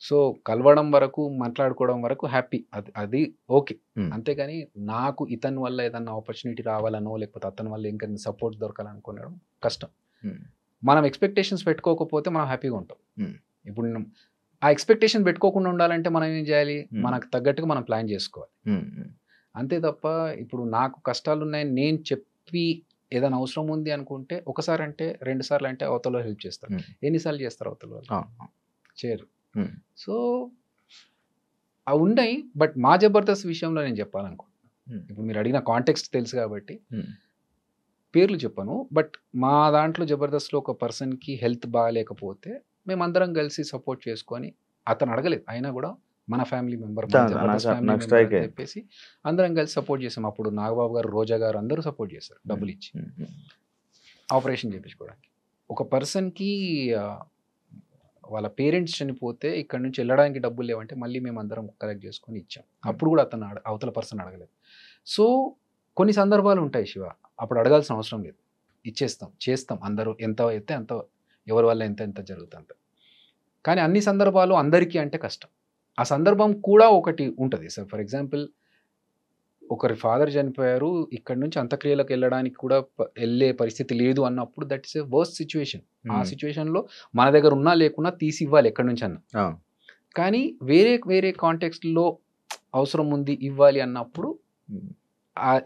So, కలవడం వరకు, మాట్లాడుకోవడం వరకు హ్యాపీ. అది ఓకే. హ్మ్. అంతేగాని నాకు ఇతని వల్ల ఏదన్నా ఆపర్చునిటీ రావాలనో, లేకపోతే అతని వల్ల ఇంకేదైనా సపోర్ట్ దొరకాలనుకోవడం కష్టం. హ్మ్. మనం ఎక్స్‌పెక్టేషన్స్ పెట్టుకోకపోతే మనం హ్యాపీగా ఉంటాం. హ్మ్. ఇప్పుడు ఆ ఎక్స్‌పెక్టేషన్ పెట్టుకోకుండా ఉండాలంటే మనం ఏం చేయాలి? హ్మ్. మనకు తగ్గట్టుగా మనం ప్లాన్ చేసుకోవాలి. హ్మ్. హ్మ్. అంతే తప్ప ఇప్పుడు నాకు కష్టాలున్నాయని నేను చెప్పి ఏదైనా అవసరం ఉంది అనుకుంటే ఒకసారంటే, 2 సార్లంటే అవతలోళ్ళు హెల్ప్ చేస్తారు. హ్మ్. ఎన్ని సార్లు చేస్తారు అవతల వాళ్ళు? అవును. చేయరు. హ్మ్. సో, అవున్నాయి. బట్ మా 'జబర్దస్త్' విషయంలో నేను చెప్పాలనుకుంటున్నా. హ్మ్. ఇప్పుడు మీరు అడిగిన కాంటెక్స్ట్ తెలుసు కాబట్టి హ్మ్. పేర్లు చెప్పను. బట్ మా దాంట్లో 'జబర్దస్త్‌లో' ఒక పర్సన్‌కి హెల్త్ బాలేకపోతే మేమందరం కలిసి సపోర్ట్ చేసుకొని అతను అడగలేదు, అయినా కూడా మన ఫ్యామిలీ మెంబర్ నాకు strike అయ్యింది. చెప్పేసి అందరం కలిసి సపోర్ట్ చేసాం. అప్పుడు నాగబాబు గారు, రోజా గారు అందరూ సపోర్ట్ చేశారు డబ్బులు ఇచ్చి ఆపరేషన్ చేయించుకోవడానికి. ఒక పర్సన్కి వాళ్ళ పేరెంట్స్ చనిపోతే ఇక్కడ నుంచి వెళ్ళడానికి డబ్బులు లేవంటే మళ్ళీ మేము అందరం కలెక్ట్ చేసుకొని ఇచ్చాం. అప్పుడు కూడా అతను అవతల పర్సన్ అడగలేదు. సో కొన్ని సందర్భాలు ఉంటాయి శివ, అప్పుడు అడగాల్సిన అవసరం లేదు, ఇచ్చేస్తాం, చేస్తాం, అందరూ ఎంత అయితే అంత, ఎవరి వల్ల ఎంత ఎంత జరుగుతుంది. కానీ అన్ని సందర్భాలు అందరికీ అంటే కష్టం. ఆ సందర్భం కూడా ఒకటి ఉంటుంది సార్. ఫర్ ఎగ్జాంపుల్, ఒకరి ఫాదర్ చనిపోయారు, ఇక్కడ నుంచి అంత్యక్రియలకు వెళ్ళడానికి కూడా వెళ్ళే పరిస్థితి లేదు అన్నప్పుడు that is a worst situation. ఆ సిచ్యువేషన్లో మన దగ్గర ఉన్నా లేకున్నా తీసి ఇవ్వాలి ఎక్కడి నుంచి అన్న. కానీ వేరే వేరే కాంటెక్స్ట్లో అవసరం ఉంది ఇవ్వాలి అన్నప్పుడు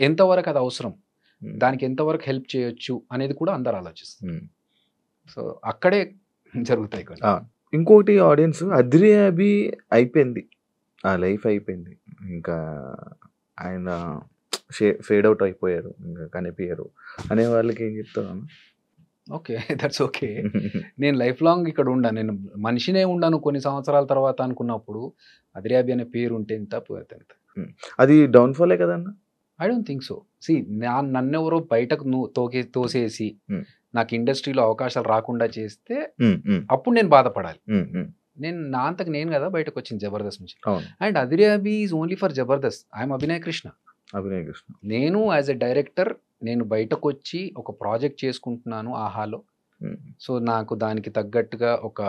ఎంతవరకు అది అవసరం, దానికి ఎంతవరకు హెల్ప్ చేయొచ్చు అనేది కూడా అందరు ఆలోచిస్తారు. సో అక్కడే జరుగుతాయి కొన్ని. ఇంకోటి ఆడియన్స్ అద్రి అభి అయిపోయింది, ఆ లైఫ్ అయిపోయింది, ఇంకా ఆయన ఫేడ్ అవుట్ అయిపోయారు, ఇంకా కనిపించారు అనే వాళ్ళకి ఏం చెప్తాను? Okay, that's okay. నేను లైఫ్ లాంగ్ ఇక్కడ ఉండాను, నేను మనిషినే ఉండాను కొన్ని సంవత్సరాల తర్వాత అనుకున్నప్పుడు అద్రి అభి అనే పేరు ఉంటే ఎంత పోతే ఎంత. అది డౌన్ఫాలే కదన్నా? I don't think so. See, నన్నెవరో బయటకు తోసేసి నాకు ఇండస్ట్రీలో అవకాశాలు రాకుండా చేస్తే అప్పుడు నేను బాధపడాలి. నేను నా అంతకు నేను కదా బయటకు వచ్చింది జబర్దస్త్ నుంచి. And Adhire Abhi is only for Jabardasth. I'm Abhinay Krishna. నేను యాజ్ ఎ డైరెక్టర్ నేను బయటకు వచ్చి ఒక ప్రాజెక్ట్ చేసుకుంటున్నాను ఆహాలో. సో నాకు దానికి తగ్గట్టుగా ఒక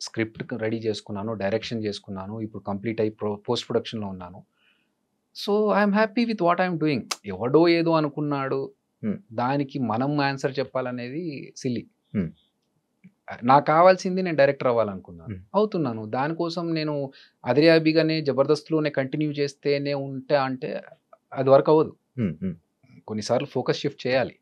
స్క్రిప్ట్ రెడీ చేసుకున్నాను, డైరెక్షన్ చేసుకున్నాను, ఇప్పుడు కంప్లీట్ అయ్యి పోస్ట్ ప్రొడక్షన్లో ఉన్నాను. So I'm happy with what I'm doing. ఎవడో ఏదో అనుకున్నాడు, దానికి మనం ఆన్సర్ చెప్పాలనేది సిల్లీ. నాకు కావాల్సింది నేను డైరెక్టర్ అవ్వాలనుకున్నాను, అవుతున్నాను. దానికోసం నేను అద్రి అభిగానే జబర్దస్త్లోనే కంటిన్యూ చేస్తేనే అంటే అది వర్క్ అవ్వదు. కొన్నిసార్లు ఫోకస్ షిఫ్ట్ చేయాలి.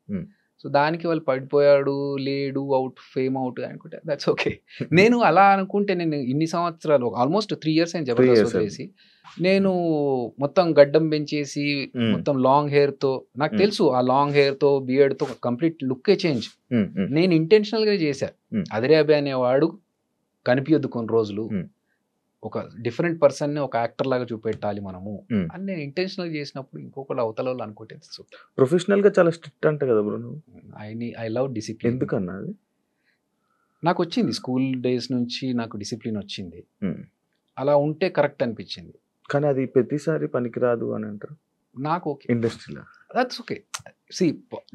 సో దానికి వాళ్ళు పడిపోయాడు, లేడు, అవుట్, ఫేమ్ అవుట్ అనుకుంటే దట్స్ ఓకే. నేను అలా అనుకుంటే నేను ఇన్ని సంవత్సరాలు ఆల్మోస్ట్ 3 years అయిన జబర్దస్త్ వదిలేసి నేను మొత్తం గడ్డం పెంచేసి మొత్తం లాంగ్ హెయిర్తో, నాకు తెలుసు ఆ లాంగ్ హెయిర్తో బియర్డ్తో కంప్లీట్ లుక్కే చేంజ్ నేను ఇంటెన్షనల్గా చేశాను. అద్రి అభి అనేవాడు కనిపించద్దు కొన్ని రోజులు, ఒక డిఫరెంట్ పర్సన్ని ఒక యాక్టర్ లాగా చూపెట్టాలి మనము అని నేను ఇంటెన్షనల్ చేసినప్పుడు ఇంకొకళ్ళు అవతల వాళ్ళు అనుకుంటే ప్రొఫెషనల్ గా చాలా స్ట్రిక్ట్ అంట కదా బ్రో. I love discipline. ఎందుకన్నా? నాకు వచ్చింది స్కూల్ డేస్ నుంచి, నాకు డిసిప్లిన్ వచ్చింది, అలా ఉంటే కరెక్ట్ అనిపించింది. కానీ అది ప్రతిసారి పనికిరాదు అని అంటారు నాకు. ఓకే, ఇండస్ట్రీలో దట్స్ ఓకే. సి,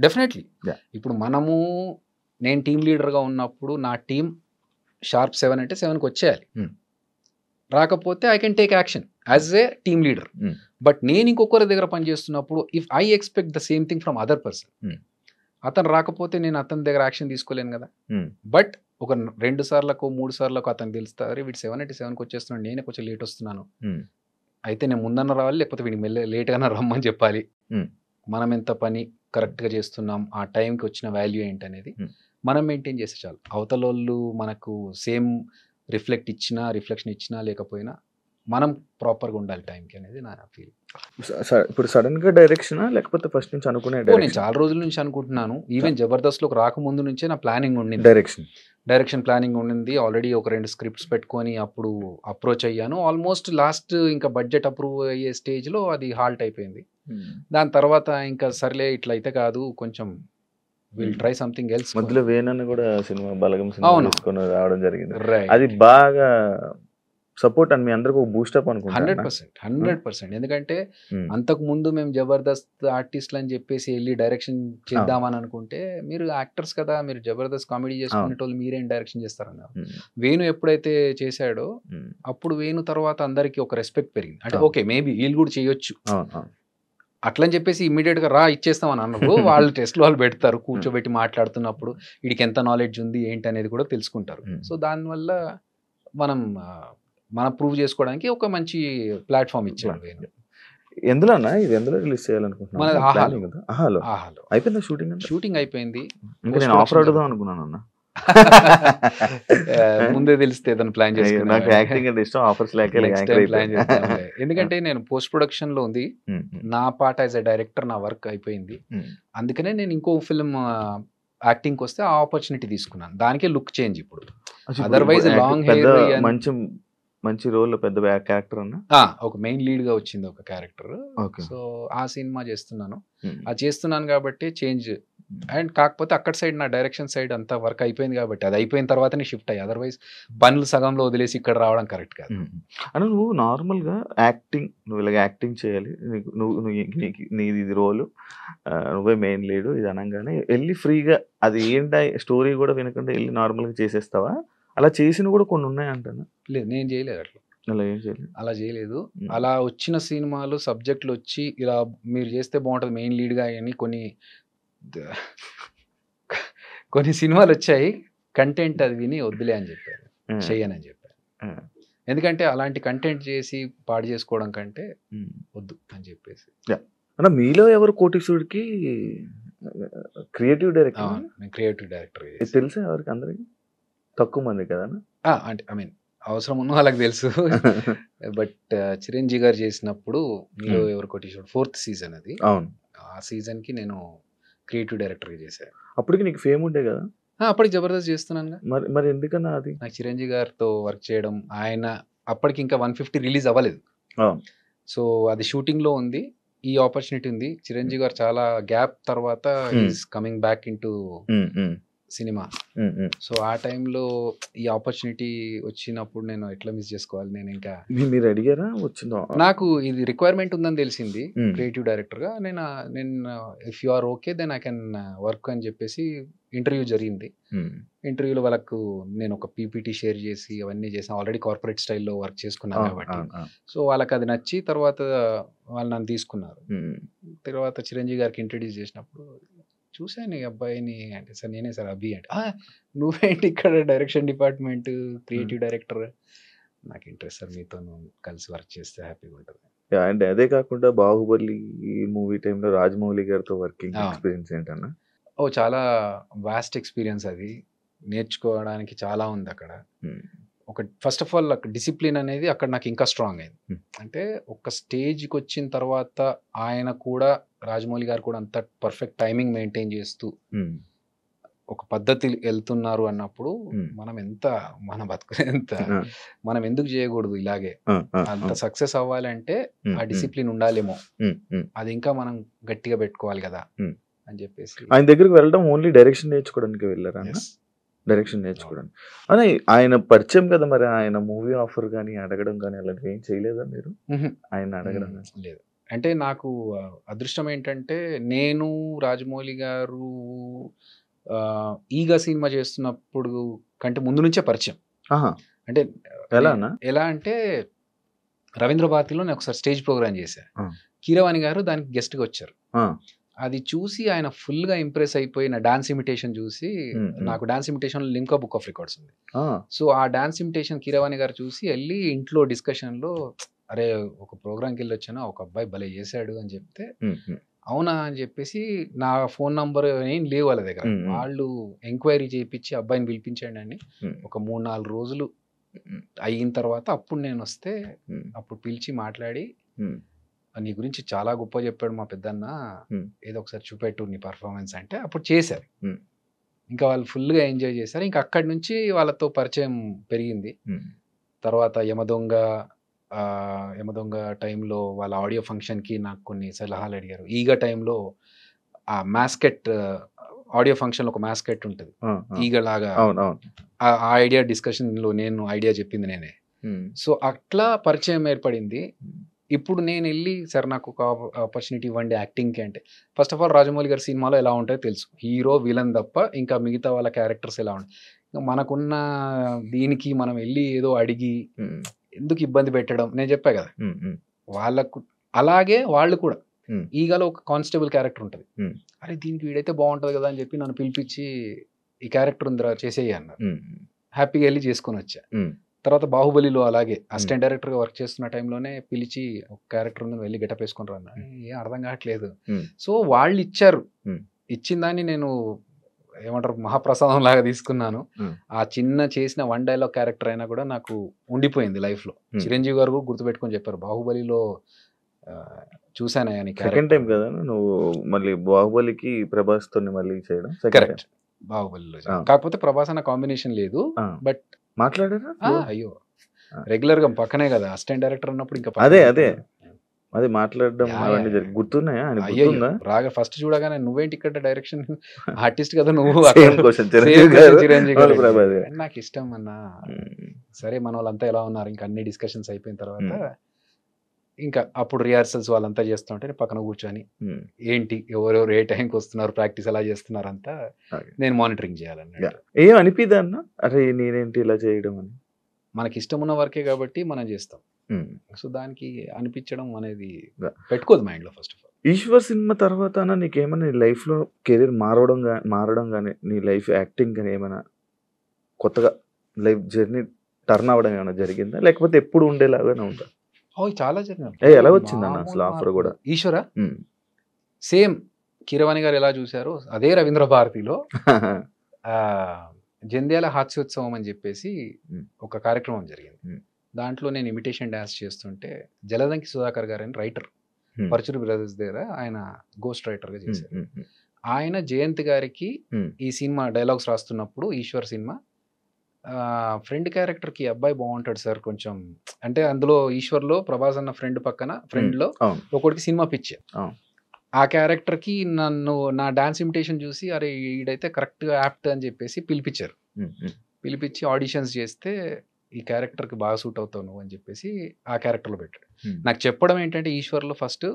డెఫినెట్లీ ఇప్పుడు మనము, నేను టీమ్ లీడర్గా ఉన్నప్పుడు నా టీం షార్ప్ 7 అంటే 7కి వచ్చేయాలి. రాకపోతే I can take action as a team leader. But నేను ఇంకొకరి దగ్గర పనిచేస్తున్నప్పుడు if I expect the same thing from other person, అతను రాకపోతే నేను అతని దగ్గర యాక్షన్ తీసుకోలేను కదా. బట్ ఒక 2 సార్లకు 3 సార్లకు అతను తెలుస్తుంది, వీడు 7 అంటే 7కి వచ్చేస్తున్నాడు, నేనే కొంచెం లేట్ వస్తున్నాను, అయితే నేను ముందన్న రావాలి, లేకపోతే వీడికి లేట్గానే రమ్మని చెప్పాలి. మనం ఎంత పని కరెక్ట్గా చేస్తున్నాం, ఆ టైంకి వచ్చిన వాల్యూ ఏంటనేది మనం మెయింటైన్ చేస్తే చాలు. అవతల వాళ్ళు మనకు సేమ్ రిఫ్లెక్షన్ ఇచ్చినా లేకపోయినా మనం ప్రాపర్గా ఉండాలి టైంకి అనేది నా ఫీల్. ఇప్పుడు సడన్ గా డైరెక్షనా లేకపోతే ఫస్ట్ నుంచి అనుకునే? నేను చాలా రోజుల నుంచి అనుకుంటున్నాను. ఈవెన్ జబర్దస్త్లోకి రాకముందు నుంచే నా ప్లానింగ్ ఉండింది, డైరెక్షన్ ప్లానింగ్ ఉండింది. ఆల్రెడీ ఒక 2 స్క్రిప్ట్స్ పెట్టుకొని అప్పుడు అప్రోచ్ అయ్యాను. ఆల్మోస్ట్ లాస్ట్ ఇంకా బడ్జెట్ అప్రూవ్ అయ్యే స్టేజ్లో అది హాల్ట్ అయిపోయింది. దాని తర్వాత ఇంకా సర్లే ఇట్లా అయితే కాదు, కొంచెం విల్ ట్రై సంథింగ్ ఎల్స్. మధ్యలో వేణన్న కూడా సినిమా బలగం సినిమా తీసుకొని రావడం జరిగింది. అది బాగా సపోర్ట్ అని మీ అందరికి ఒక బూస్టప్ అనుకుంటా. 100%. ఎందుకంటే అంతకు ముందు మేము జబర్దస్త్ ఆర్టిస్ట్లు అని చెప్పేసి వెళ్ళి డైరెక్షన్ చేద్దామని అనుకుంటే, మీరు యాక్టర్స్ కదా, మీరు జబర్దస్త్ కామెడీ చేసుకునేటోళ్ళు మీరేం డైరెక్షన్ చేస్తారన్నారు. వేణు ఎప్పుడైతే చేశాడో అప్పుడు వేణు తర్వాత అందరికి ఒక రెస్పెక్ట్ పెరిగింది. అంటే ఓకే, మేబీ వీళ్ళు కూడా చేయొచ్చు అట్లని చెప్పేసి ఇమ్మీడియట్ గా రా ఇచ్చేస్తామని అన్నప్పుడు వాళ్ళు టెస్ట్లు వాళ్ళు పెడతారు, కూర్చోబెట్టి మాట్లాడుతున్నప్పుడు వీడికి ఎంత నాలెడ్జ్ ఉంది ఏంటి అనేది కూడా తెలుసుకుంటారు. సో దానివల్ల మనం ప్రూవ్ చేసుకోవడానికి ఒక మంచి ప్లాట్ఫామ్ ఇచ్చాడు వేణు. ఎందులోనా ఇది ఎందులో రిలీజ్ చేయాలనుకుంటున్నాను? అయిపోయింది షూటింగ్ అయిపోయింది. ఆఫర్ అడుగుదాం అనుకున్నాను అన్న, ముందే తెలిస్తే ఏదైనా ప్లాన్ చేస్తాను. ఎందుకంటే నేను పోస్ట్ ప్రొడక్షన్ లో ఉంది, నా పార్ట్ యాజ్ ఎ డైరెక్టర్ నా వర్క్ అయిపోయింది. అందుకనే నేను ఇంకో ఫిల్మ్ యాక్టింగ్ వస్తే ఆ ఆపర్చునిటీ తీసుకున్నాను, దానికే లుక్ చేంజ్. ఇప్పుడు అదర్వైజ్ లాంగ్ హెయిర్ మంచి మంచి రోల్, పెద్ద క్యారెక్టర్ అన్న. ఒక మెయిన్ లీడ్ గా వచ్చింది ఒక క్యారెక్టర్. ఓకే. సో ఆ సినిమా చేస్తున్నాను. అది చేస్తున్నాను కాబట్టి చేంజ్. అండ్ కాకపోతే అక్కడ సైడ్ నా డైరెక్షన్ సైడ్ అంతా వర్క్ అయిపోయింది కాబట్టి అది అయిపోయిన తర్వాతనే షిఫ్ట్ అయ్యి, అదర్వైజ్ పనులు సగంలో వదిలేసి ఇక్కడ రావడం కరెక్ట్ కాదు. అంటే నువ్వు నార్మల్గా యాక్టింగ్, నువ్వు ఇలాగ యాక్టింగ్ చేయాలి, నీది ఇది రోలు, నువ్వే మెయిన్ లీడు ఇది అనగానే వెళ్ళి ఫ్రీగా అది ఏంటి స్టోరీ కూడా వినకుండా వెళ్ళి నార్మల్గా చేసేస్తావా? అలా చేసిన కూడా కొన్ని ఉన్నాయంటాను. లేదు, నేను చేయలేదు అట్లా. అలా చేయలేదు. అలా వచ్చిన సినిమాలు సబ్జెక్టులు వచ్చి ఇలా మీరు చేస్తే బాగుంటుంది మెయిన్ లీడ్గా అని కొన్ని సినిమాలు వచ్చాయి. కంటెంట్ అది విని వద్దులే అని చెప్పారు, చెయ్యనని చెప్పారు. ఎందుకంటే అలాంటి కంటెంట్ చేసి పాడు చేసుకోవడం కంటే వద్దు అని చెప్పేసి. అన్న మీలో ఎవరు కోటీశ్వరుడికి క్రియేటివ్ డైరెక్టర్? నేను క్రియేటివ్ డైరెక్టర్. తెలుసా ఎవరికి? అందరికి తక్కువ మంది కదా. అంటే ఐ మీన్ అవసరం ఉన్న వాళ్ళకి తెలుసు. బట్ చిరంజీవి గారు చేసినప్పుడు మీలో ఎవరు కోటీశ్వరుడు 4th సీజన్ అది. అవును, ఆ సీజన్ కి నేను క్రియేటివ్ డైరెక్టర్ గా చేశాను. అప్పటికి నీకు ఫేమ్ ఉండే కదా? అప్పటికి జబర్దస్త్ చేస్తున్నాను. మరి ఎందుకన్నా అది? నాకు చిరంజీవి గారితో వర్క్ చేయడం, ఆయన అప్పటికి ఇంకా 150 రిలీజ్ అవ్వలేదు. సో అది షూటింగ్ లో ఉంది, ఈ ఆపర్చునిటీ ఉంది. చిరంజీవి గారు చాలా గ్యాప్ తర్వాత is coming back in to cinema. So ఆ టైంలో ఈ ఆపర్చునిటీ వచ్చినప్పుడు నేను ఎట్లా మిస్ చేసుకోవాలి? నేను ఇంకా మీరు అడిగారా? వచ్చిందో నాకు ఇది రిక్వైర్మెంట్ ఉందని తెలిసింది క్రియేటివ్ డైరెక్టర్ గా. నేను if you are okay then I can work అని చెప్పేసి ఇంటర్వ్యూ జరిగింది. ఇంటర్వ్యూలో వాళ్ళకు నేను ఒక పీపీటీ షేర్ చేసి అవన్నీ చేసాను. ఆల్రెడీ కార్పొరేట్ స్టైల్లో వర్క్ చేసుకున్నాను కాబట్టి సో వాళ్ళకి అది నచ్చి తర్వాత వాళ్ళు నన్ను తీసుకున్నారు. తర్వాత చిరంజీవి గారికి ఇంట్రడ్యూస్ చేసినప్పుడు చూశాను ఈ అబ్బాయిని అంటే, సార్ నేనే సార్ అభి అంటే, నువ్వేంటి ఇక్కడ డైరెక్షన్ డిపార్ట్మెంట్ క్రియేటివ్ డైరెక్టర్? నాకు ఇంట్రెస్ట్ సార్, మీతో కలిసి వర్క్ చేస్తే హ్యాపీగా ఉంటుంది. అంటే అదే కాకుండా బాహుబలి మూవీ టైంలో రాజమౌళి గారితో వర్కింగ్ ఎక్స్పీరియన్స్ ఏంటన్నా? చాలా వాస్ట్ ఎక్స్పీరియన్స్ అది. నేర్చుకోవడానికి చాలా ఉంది అక్కడ. ఫస్ట్ ఆఫ్ ఆల్ డిసిప్లిన్ అనేది అక్కడ నాకు ఇంకా స్ట్రాంగ్ అయింది. అంటే ఒక స్టేజ్కి వచ్చిన తర్వాత ఆయన కూడా, రాజమౌళి గారు కూడా అంత పర్ఫెక్ట్ టైమింగ్ మెయింటైన్ చేస్తూ ఒక పద్ధతి వెళ్తున్నారు అన్నప్పుడు మన బతుకునేంత మనం ఎందుకు చేయకూడదు ఇలాగే? అంత సక్సెస్ అవ్వాలంటే ఆ డిసిప్లిన్ ఉండాలేమో, అది ఇంకా మనం గట్టిగా పెట్టుకోవాలి కదా అని చెప్పేసి. ఆయన దగ్గరికి వెళ్ళడం ఓన్లీ డైరెక్షన్ నేర్చుకోవడానికి వెళ్ళారా? డైరెక్షన్ నేర్చుకోవడానికి. అని ఆయన పరిచయం కదా, మరి ఆయన మూవీ ఆఫర్ కానీ అడగడం కానీ అలాంటివి ఏం చేయలేదా మీరు? ఆయన అడగడం లేదు. అంటే నాకు అదృష్టం ఏంటంటే, నేను రాజమౌళి గారు ఈగ సినిమా చేస్తున్నప్పుడు కంటే ముందు నుంచే పరిచయం. అంటే ఎలా అంటే, రవీంద్ర భారతిలో నేను ఒకసారి స్టేజ్ ప్రోగ్రామ్ చేశాను. కీరవాణి గారు దానికి గెస్ట్గా వచ్చారు. అది చూసి ఆయన ఫుల్గా ఇంప్రెస్ అయిపోయి నా డాన్స్ ఇమిటేషన్ చూసి, నాకు dance imitation Limca book of records ఉంది. సో ఆ డాన్స్ ఇమిటేషన్ కీరవాణి గారు చూసి వెళ్ళి ఇంట్లో డిస్కషన్లో, అరే ఒక ప్రోగ్రామ్కి వెళ్ళి వచ్చాను, ఒక అబ్బాయి భలే చేశాడు అని చెప్తే, అవునా అని చెప్పేసి నా ఫోన్ నంబర్ ఏం లేవు వాళ్ళ దగ్గర. వాళ్ళు ఎంక్వైరీ చేయించి అబ్బాయిని పిలిపించండి అని ఒక 3-4 రోజులు అయిన తర్వాత అప్పుడు నేను వస్తే, అప్పుడు పిలిచి మాట్లాడి, నీ గురించి చాలా గొప్ప చెప్పాడు మా పెద్దన్న, ఏదో ఒకసారి చూపెట్టు నీ పర్ఫార్మెన్స్ అంటే అప్పుడు చేశారు. ఇంకా వాళ్ళు ఫుల్గా ఎంజాయ్ చేశారు. ఇంకా అక్కడి నుంచి వాళ్ళతో పరిచయం పెరిగింది. తర్వాత యమదొంగ టైంలో వాళ్ళ ఆడియో ఫంక్షన్కి నాకు కొన్ని సలహాలు అడిగారు. ఈగ టైంలో ఆ మ్యాస్కెట్ ఆడియో ఫంక్షన్లో ఒక మ్యాస్కెట్ ఉంటుంది ఈగలాగా, ఆ ఐడియా డిస్కషన్లో నేను ఐడియా చెప్పింది నేనే. సో అట్లా పరిచయం ఏర్పడింది. ఇప్పుడు నేను వెళ్ళి, సార్ నాకు ఒక ఆపర్చునిటీ ఇవ్వండి యాక్టింగ్కి అంటే, ఫస్ట్ ఆఫ్ ఆల్ రాజమౌళి గారి సినిమాలో ఎలా ఉంటాయో తెలుసు, హీరో విలన్ తప్ప ఇంకా మిగతా వాళ్ళ క్యారెక్టర్స్ ఎలా ఉంటాయి. మనకున్న దీనికి మనం వెళ్ళి ఏదో అడిగి ఎందుకు ఇబ్బంది పెట్టడం? నేను చెప్పా కదా, వాళ్ళకు అలాగే వాళ్ళు కూడా. ఈగలో ఒక కానిస్టేబుల్ క్యారెక్టర్ ఉంటుంది, అరే దీనికి వీడైతే బాగుంటుంది కదా అని చెప్పి నన్ను పిలిపించి, ఈ క్యారెక్టర్ ఉందిరా చేసేయి అన్నారు. హ్యాపీగా వెళ్ళి చేసుకొని వచ్చా. తర్వాత బాహుబలిలో అలాగే అసిస్టెంట్ డైరెక్టర్గా వర్క్ చేస్తున్న టైంలోనే పిలిచి, ఒక క్యారెక్టర్ ఉంది వెళ్ళి గెటప్ వేసుకుని రా, ఏం అర్థం కావట్లేదు. సో వాళ్ళు ఇచ్చారు, ఇచ్చిన దాన్ని నేను ఏమంటారు మహాప్రసాదం లాగా తీసుకున్నాను. ఆ చిన్న చేసిన 1 డైలాగ్ క్యారెక్టర్ అయినా కూడా నాకు ఉండిపోయింది లైఫ్లో. చిరంజీవి గారు కూడా గుర్తుపెట్టుకొని చెప్పారు, బాహుబలిలో చూసాను సెకండ్ టైం కదా నువ్వు మళ్ళీ బాహుబలికి ప్రభాస్ తో మళ్ళీ చేయడం? కరెక్ట్, బాహుబలిలో. కాకపోతే ప్రభాస్ అన్న కాంబినేషన్ లేదు, బట్ మాట్లాడారా? అయ్యో రెగ్యులర్ గా పక్కనే కదా అసిస్టెంట్ డైరెక్టర్ అన్నప్పుడు ఇంకా అదే పక్కనే అదే ఉంటాడు. అది మాట్లాడడం యా, అవన్నీ యా, గుర్తున్నాయా ఆయన అయ్యో గుర్తుందా? రాగా ఫస్ట్ చూడగానే నువ్వేంటి ఇక్కడ డైరెక్షన్ ఆర్టిస్ట్ కదా నువ్వు సేమ్ క్వశ్చన్ చిరంజీవి సేమ్ గారు చిరంజీవి వాళ్ళ గారు ప్రభాస్ అడిగాడు. గారు. నాకు ఇష్టం అన్న. ఉమ్, సరే మన వాళ్ళంతా ఎలా ఉన్నారు ఇంకా అన్ని డిస్కషన్స్ అయిపోయిన తర్వాత ఉమ్, ఇంకా అప్పుడు రిహార్సల్స్ వాళ్ళంతా చేస్తుంటే నేను పక్కన కూర్చొని ఉమ్, ఏంటి ఎవరెవరు ఏ టైంకి వస్తున్నారు ప్రాక్టీస్ ఎలా చేస్తున్నారు అంతా ఓకే. నేను మానిటరింగ్ యా. చేయాలన్నట్టు. ఏం అనిపిదా అన్న అరే నేనేంటి ఇలా చేయడం అని? మనకి ఇష్టం ఉన్న వర్కే కాబట్టి మనం చేస్తాం. ఉమ్, సో దానికి అనిపించడం అనేది యా. పెట్టుకోదు మైండ్లో first of all. Eeshwar cinema తర్వాత అన్న నీకేమైనా నీ లైఫ్లో కెరీర్ మారడం కానీ నీ లైఫ్ యాక్టింగ్ కానీ ఏమైనా కొత్తగా లైఫ్ జర్నీ టర్న్ అవ్వడం ఏమైనా జరిగిందా, లేకపోతే ఎప్పుడు ఉండేలాగానే ఉందా? చాలా జరిగినాయి. ఎలా వచ్చిందన్న అసలు ఆఫర్ కూడా? ఈశ్వర ఉమ్. సేమ్ కీరవాణి గారు ఎలా చూశారో అదే రవీంద్ర భారతిలో ఆ, జంధ్యాల హాస్యోత్సవం అని చెప్పేసి ఉమ్. ఒక కార్యక్రమం జరిగింది. ఉమ్. దాంట్లో నేను ఇమిటేషన్ డాన్స్ చేస్తుంటే జలదంకి సుధాకర్ గారు అని రైటర్ ఉమ్. పరచూరి బ్రదర్స్ దగ్గర ఆయన గోస్ట్ రైటర్గా ఉమ్, చేశారు. ఉమ్, ఉమ్, ఆయన జయంత్ గారికి ఉమ్, ఈ సినిమా డైలాగ్స్ రాస్తున్నప్పుడు ఈశ్వర్ సినిమా ఫ్రెండ్ క్యారెక్టర్కి అబ్బాయి బాగుంటాడు సార్ కొంచెం అంటే అందులో ఈశ్వర్లో ప్రభాస్ అన్న ఫ్రెండ్ పక్కన ఫ్రెండ్లో అవును ఒకటికి సినిమా పిచ్చే. అవును. ఆ క్యారెక్టర్కి నన్ను నా డాన్స్ ఇమిటేషన్ చూసి అరే ఈడైతే కరెక్ట్గా యాప్ట్ అని చెప్పేసి పిలిపించారు. ఉమ్, ఉమ్, పిలిపించి ఆడిషన్స్ చేస్తే ఈ క్యారెక్టర్కి బాగా సూట్ అవుతావు నువ్వు అని చెప్పేసి ఆ క్యారెక్టర్లో పెట్టాడు. ఉమ్, నాకు చెప్పడం ఏంటంటే ఈశ్వర్లో ఫస్ట్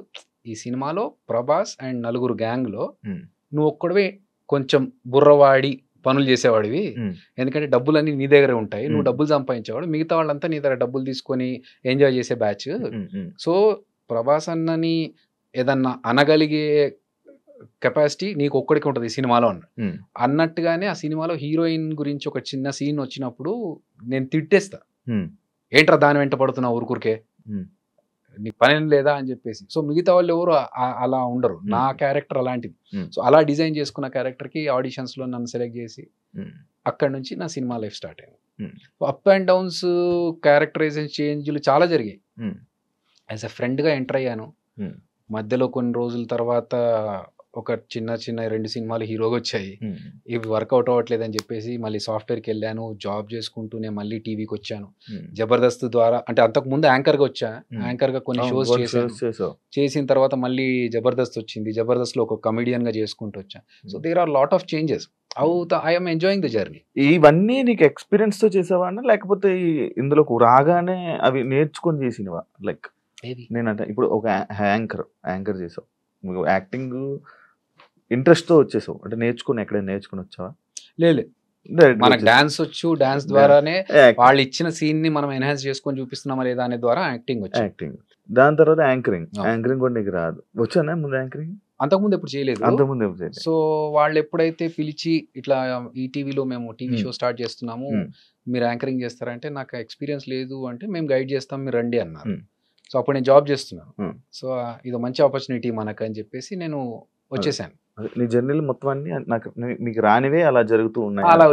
ఈ సినిమాలో ప్రభాస్ అండ్ నలుగురు గ్యాంగ్లో ఉమ్, నువ్వు ఒక్కడవే కొంచెం బుర్రవాడి పనులు చేసేవాడివి, ఉమ్, ఎందుకంటే డబ్బులన్నీ నీ దగ్గరే ఉంటాయి, నువ్వు మ్. డబ్బులు సంపాదించేవాడు, మిగతా వాళ్ళంతా నీ దగ్గర డబ్బులు తీసుకొని ఎంజాయ్ చేసే బ్యాచ్. ఉమ్, ఉమ్, సో ప్రభాస్ అన్నని ఏదన్నా అనగలిగే కెపాసిటీ నీకు ఒక్కడికి ఉంటుంది ఈ సినిమాలో ఉమ్, అన్నట్టుగానే ఆ సినిమాలో హీరోయిన్ గురించి ఒక చిన్న సీన్ వచ్చినప్పుడు నేను తిట్టేస్తా, ఉమ్, ఏంట్రా దాని వెంట పడుతున్నావు ఊరుకూరికే, ఉమ్, నీకు పని లేదా అని చెప్పేసి. సో మిగతా వాళ్ళు ఎవరు అలా ఉండరు, నా క్యారెక్టర్ అలాంటిది. ఉమ్, సో అలా డిజైన్ చేసుకున్న క్యారెక్టర్కి ఆడిషన్స్లో నన్ను సెలెక్ట్ చేసి ఉమ్, అక్కడి నుంచి నా సినిమా లైఫ్ స్టార్ట్ అయింది. ఉమ్, అప్ అండ్ డౌన్స్ క్యారెక్టరైజేషన్ చేంజ్లు చాలా జరిగాయి. ఉమ్, యాజ్ ఎ ఫ్రెండ్గా ఎంటర్ అయ్యాను. ఉమ్, మధ్యలో కొన్ని రోజుల తర్వాత ఒక చిన్న 2 సినిమాలు హీరోగా వచ్చాయి. ఉమ్, ఇవి వర్కౌట్ అవ్వట్లేదని చెప్పేసి మళ్ళీ సాఫ్ట్వేర్కి వెళ్ళాను, జాబ్ చేసుకుంటూనే మళ్ళీ టీవీకి వచ్చాను. ఉమ్. జబర్దస్త్ ద్వారా అంటే అంతకు ముందు యాంకర్గా వచ్చా, Hmm. యాంకర్గా కొన్ని అవును, షోస్ కొన్ని చేశాను. shows చేసావు. చేసిన తర్వాత మళ్ళీ జబర్దస్త్ వచ్చింది, జబర్దస్త్లో ఒక కమిడియన్గా చేసుకుంటూ వచ్చా. So there are lot of changes. I'm enjoying the journey. ఇవన్నీ నీకు ఎక్స్పీరియన్స్ తో చేసావా అన్న, లేకపోతే ఇందులోకి రాగానే అవి నేర్చుకొని చేసినవా? లైక్ నేనంటే ఇప్పుడు ఒక యాంకర్ చేసావు, నువ్వు యాక్టింగ్ ఇంట్రెస్ట్ తో వచ్చేసావు అంటే నేర్చుకుని ఎక్కడైనా నేర్చుకుని వచ్చావా? లేదు, మనకు డాన్స్ వచ్చు, డాన్స్ ద్వారానే వాళ్ళు ఇచ్చిన సీన్ ని మనం ఎన్హాన్స్ చేసుకొని చూపిస్తున్నామా లేదా అనే ద్వారా యాక్టింగ్ వచ్చింది. యాక్టింగ్, దాని తర్వాత యాంకరింగ్. అవును. యాంకరింగ్ కూడా నీకు రాదు, వచ్చానా ముందు యాంకరింగ్? అంతకుముందు ఎప్పుడు చేయలేదు. అంతకుముందు ఏం చేయలేదు. సో వాళ్ళు ఎప్పుడైతే పిలిచి ఇట్లా ఈ టీవీలో మేము టీవీ షో స్టార్ట్ చేస్తున్నాము, మీరు యాంకరింగ్ చేస్తారంటే నాకు ఎక్స్పీరియన్స్ లేదు అంటే మేము గైడ్ చేస్తాం మీరు రండి అన్నారు. సో అప్పుడు నేను జాబ్ చేస్తున్నాను. సో ఇది మంచి ఆపర్చునిటీ మనకు అని చెప్పేసి నేను వచ్చేసాను. నీ జర్నీలు మొత్తం అన్ని నాకు మీకు రానివే అలా జరుగుతూ ఉన్నాయి, అలా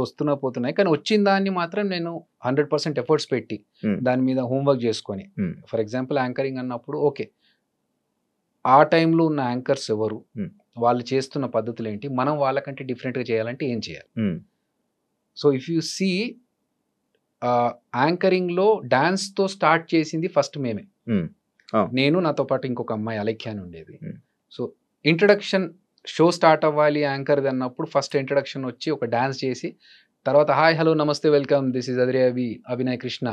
వస్తున్నా పోతున్నాయి. కానీ వచ్చిన దాన్ని మాత్రం నేను 100% ఎఫర్ట్స్ పెట్టి దాని మీద హోంవర్క్ చేసుకొని, ఫర్ ఎగ్జాంపుల్ యాంకరింగ్ అన్నప్పుడు ఓకే ఆ టైంలో ఉన్న యాంకర్స్ ఎవరు, వాళ్ళు చేస్తున్న పద్ధతులు ఏంటి, మనం వాళ్ళకంటే డిఫరెంట్గా చేయాలంటే ఏం చేయాలి. సో ఇఫ్ యూ సీ యాంకరింగ్లో డాన్స్తో స్టార్ట్ చేసింది ఫస్ట్ మేమే. నేను నాతో పాటు ఇంకొక అమ్మాయి అలేఖ్య అని ఉండేది. సో ఇంట్రడక్షన్ షో స్టార్ట్ అవ్వాలి యాంకర్ది అన్నప్పుడు ఫస్ట్ ఇంట్రడక్షన్ వచ్చి ఒక డాన్స్ చేసి తర్వాత హాయ్ హలో నమస్తే welcome this is Adhire Abhinay Krishna.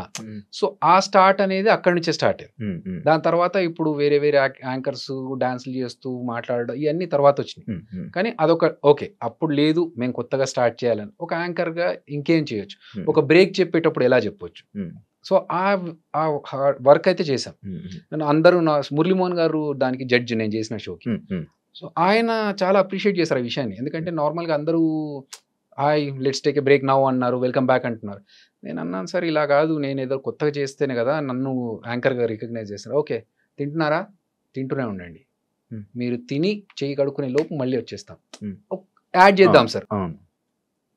So ఆ స్టార్ట్ అనేది అక్కడి నుంచే స్టార్ట్ అయింది. దాని తర్వాత ఇప్పుడు వేరే వేరే యాంకర్స్ డాన్స్లు చేస్తూ మాట్లాడడం ఇవన్నీ తర్వాత వచ్చినాయి. కానీ అదొక ఓకే అప్పుడు లేదు, మేము కొత్తగా స్టార్ట్ చేయాలని ఒక యాంకర్గా ఇంకేం చేయొచ్చు, ఒక బ్రేక్ చెప్పేటప్పుడు ఎలా చెప్పొచ్చు. సో ఆ వర్క్ అయితే చేశాం. నన్ను అందరూ మురళీమోహన్ గారు దానికి జడ్జి నేను చేసిన షోకి. సో ఆయన చాలా అప్రిషియేట్ చేశారు ఆ విషయాన్ని, ఎందుకంటే నార్మల్గా అందరూ hi let's take a break now అన్నారు, వెల్కమ్ బ్యాక్ అంటున్నారు. నేను అన్నాను సార్ ఇలా కాదు, నేను ఏదో కొత్తగా చేస్తేనే కదా నన్ను యాంకర్గా రికగ్నైజ్ చేస్తారు. ఓకే తింటున్నారా, తింటూనే ఉండండి, మీరు తిని చేయి కడుక్కునే లోపు మళ్ళీ వచ్చేస్తాం, యాడ్ చేద్దాం సార్.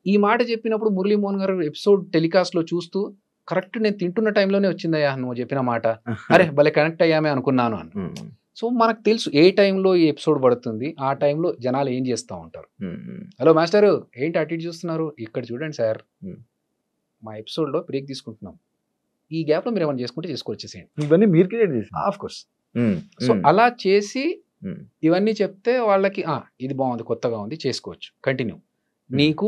ఈ మాట చెప్పినప్పుడు మురళీమోహన్ గారు ఎపిసోడ్ టెలికాస్ట్లో చూస్తూ కరెక్ట్ నేను తింటున్న టైంలోనే వచ్చిందయ్యా నువ్వు చెప్పిన మాట, అరే భలే కనెక్ట్ అయ్యామే అనుకున్నాను అని. సో మనకు తెలుసు ఏ టైంలో ఈ ఎపిసోడ్ పడుతుంది, ఆ టైంలో జనాలు ఏం చేస్తూ ఉంటారు. హలో మాస్టర్ ఏంటి అటు ఇటు చూస్తున్నారు, ఇక్కడ చూడండి సార్ మా ఎపిసోడ్లో బ్రేక్ తీసుకుంటున్నాం, ఈ గ్యాప్ లో మీరు ఏమైనా చేసుకుంటే చేసుకొచ్చేసేయండి. ఇవన్నీ మీరు క్రియేట్ చేసి ఆఫ్ కోర్స్. సో అలా చేసి ఇవన్నీ చెప్తే వాళ్ళకి ఇది బాగుంది, కొత్తగా ఉంది, చేసుకోవచ్చు, కంటిన్యూ. నీకు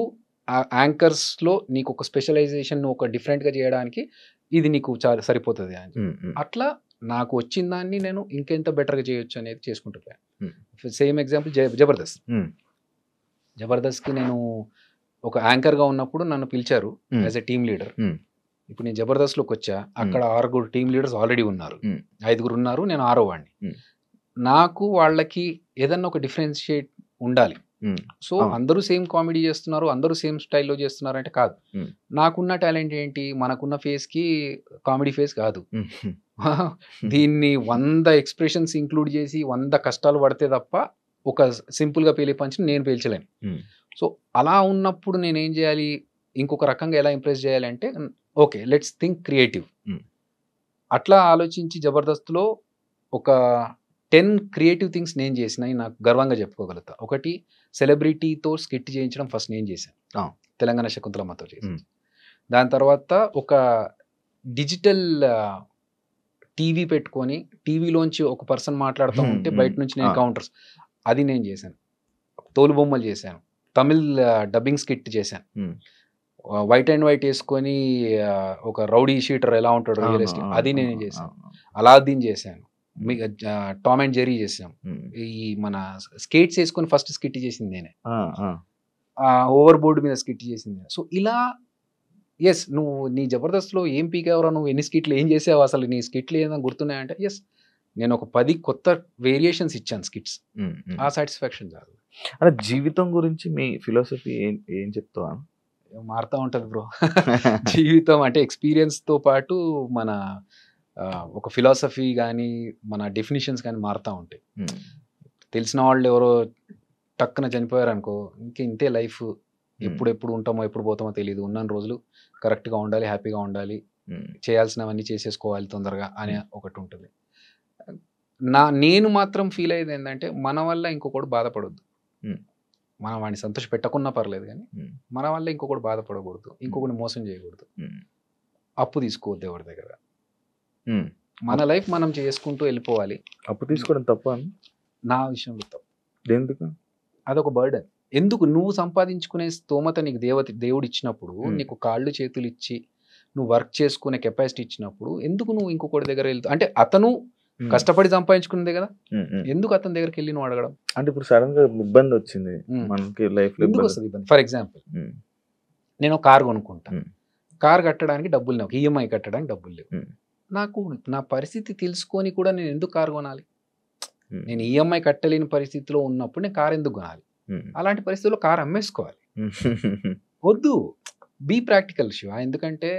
యాంకర్స్ లో నీకు ఒక స్పెషలైజేషన్ ఒక డిఫరెంట్ గా చేయడానికి ఇది నీకు చాలా సరిపోతుంది అని. అట్లా నాకు వచ్చిన దాన్ని నేను ఇంకెంత బెటర్ గా చేయొచ్చు అనేది చేసుకుంటున్నాను. Same example Jabardasth. జబర్దస్త్ కి నేను ఒక యాంకర్ గా ఉన్నప్పుడు నన్ను పిలిచారు యాజ్ ఎ టీమ్ లీడర్. ఇప్పుడు నేను జబర్దస్త్ లోకి వచ్చా, అక్కడ 6 టీమ్ లీడర్స్ ఆల్రెడీ ఉన్నారు, 5 ఉన్నారు, నేను 6వ వాడిని. నాకు వాళ్ళకి ఏదన్నా ఒక డిఫరెన్షియేట్ ఉండాలి. సో అందరూ సేమ్ కామెడీ చేస్తున్నారు, అందరూ సేమ్ స్టైల్లో చేస్తున్నారు అంటే కాదు. నాకున్న టాలెంట్ ఏంటి, మనకున్న ఫేస్ కి కామెడీ ఫేస్ కాదు. దీన్ని 100 ఎక్స్ప్రెషన్స్ ఇంక్లూడ్ చేసి 100 కష్టాలు పడితే తప్ప ఒక సింపుల్ గా పేలే పంచి నేను పేల్చలేను. సో అలా ఉన్నప్పుడు నేను ఏం చేయాలి, ఇంకొక రకంగా ఎలా ఇంప్రెస్ చేయాలి అంటే ఓకే లెట్స్ థింక్ క్రియేటివ్. అట్లా ఆలోచించి జబర్దస్త్లో ఒక 10 క్రియేటివ్ థింగ్స్ నేను చేసినాయి నాకు గర్వంగా చెప్పుకోగలుగుతా. ఒకటి, సెలబ్రిటీతో స్కిట్ చేయించడం ఫస్ట్ నేను చేశాను, తెలంగాణ శకుంతలమ్మతో చేశాను. దాని తర్వాత ఒక డిజిటల్ టీవీ పెట్టుకొని టీవీలోంచి ఒక పర్సన్ మాట్లాడుతూ ఉంటే బయట నుంచి నేను కౌంటర్స్, అది నేను చేశాను. తోలు బొమ్మలు చేశాను, తమిళ్ డబ్బింగ్ స్కిట్ చేశాను, వైట్ అండ్ వైట్ వేసుకొని ఒక రౌడీ షీటర్ ఎలా ఉంటాడు రియలిస్టిక్, అది నేను చేశాను. అలాద్దీన్ చేశాను, టామ్ అండ్ జెర్రీ చేసాం. ఈ మన స్కేట్స్ వేసుకొని ఫస్ట్ స్కిట్ చేసింది నేనే, ఓవర్ బోర్డ్ మీద స్కిట్ చేసింది. సో ఇలా ఎస్ నువ్వు నీ జబర్దస్త్లో ఏం పీకేవరా, నువ్వు ఎన్ని స్కిట్లు ఏం చేసావు, అసలు నీ స్కిట్లు ఏదైనా గుర్తున్నాయంటే ఎస్ నేను ఒక 10 కొత్త వేరియేషన్స్ ఇచ్చాను స్కిట్స్. ఆ సాటిస్ఫాక్షన్ చాలు. అంటే జీవితం గురించి మీ ఫిలాసఫీ ఏం చెప్తావా? మారుతూ ఉంటుంది బ్రో. జీవితం అంటే ఎక్స్పీరియన్స్తో పాటు మన ఒక ఫిలాసఫీ కానీ మన డెఫినిషన్స్ కానీ మారుతూ ఉంటాయి. తెలిసిన వాళ్ళు ఎవరో టక్కున చనిపోయారు అనుకో, ఇంతే లైఫ్, ఎప్పుడు ఉంటామో ఎప్పుడు పోతామో తెలియదు, ఉన్న రోజులు కరెక్ట్గా ఉండాలి, హ్యాపీగా ఉండాలి, చేయాల్సినవన్నీ చేసేసుకోవాలి తొందరగా అనే ఒకటి ఉంటుంది. నేను మాత్రం ఫీల్ అయ్యేది ఏంటంటే మన వల్ల ఇంకొకటి బాధపడొద్దు. మనం వాడిని సంతోష పెట్టకున్నా పర్లేదు, కానీ మన వల్ల ఇంకొకటి బాధపడకూడదు, ఇంకొకటి మోసం చేయకూడదు, అప్పు తీసుకోవద్దు ఎవరి దగ్గర. మన లైఫ్ మనం చేసుకుంటూ వెళ్ళిపోవాలి. అప్పు తీసుకోవడం తప్ప? నా విషయంలో తప్పు. ఎందుకు? అదొక బర్డెన్. ఎందుకు? నువ్వు సంపాదించుకునే స్తోమత నీకు దేవుడు ఇచ్చినప్పుడు, నీకు కాళ్ళు చేతులు ఇచ్చి నువ్వు వర్క్ చేసుకునే కెపాసిటీ ఇచ్చినప్పుడు ఎందుకు నువ్వు ఇంకొకటి దగ్గర వెళ్తావు? అంటే అతను కష్టపడి సంపాదించుకునేదే కదా, ఎందుకు అతని దగ్గరికి వెళ్ళి నువ్వు అడగడం? అంటే ఇప్పుడు సడన్ గా ఇబ్బంది వచ్చింది మనకి లైఫ్ లో, ఎందుకు వస్తుంది ఇబ్బంది? ఫర్ ఎగ్జాంపుల్ నేను కార్ కొనుక్కుంటా, కార్ కట్టడానికి డబ్బులు లేవు, ఈఎంఐ కట్టడానికి డబ్బులు లేవు. నాకు నా పరిస్థితి తెలుసుకొని కూడా నేను ఎందుకు కార్ కొనాలి? నేను ఈఎంఐ కట్టలేని పరిస్థితిలో ఉన్నప్పుడు నేను కార్ ఎందుకు కొనాలి? అలాంటి పరిస్థితుల్లో కార్ అమ్మేసుకోవాలి. వద్దు, బీ ప్రాక్టికల్ శివ. ఎందుకంటే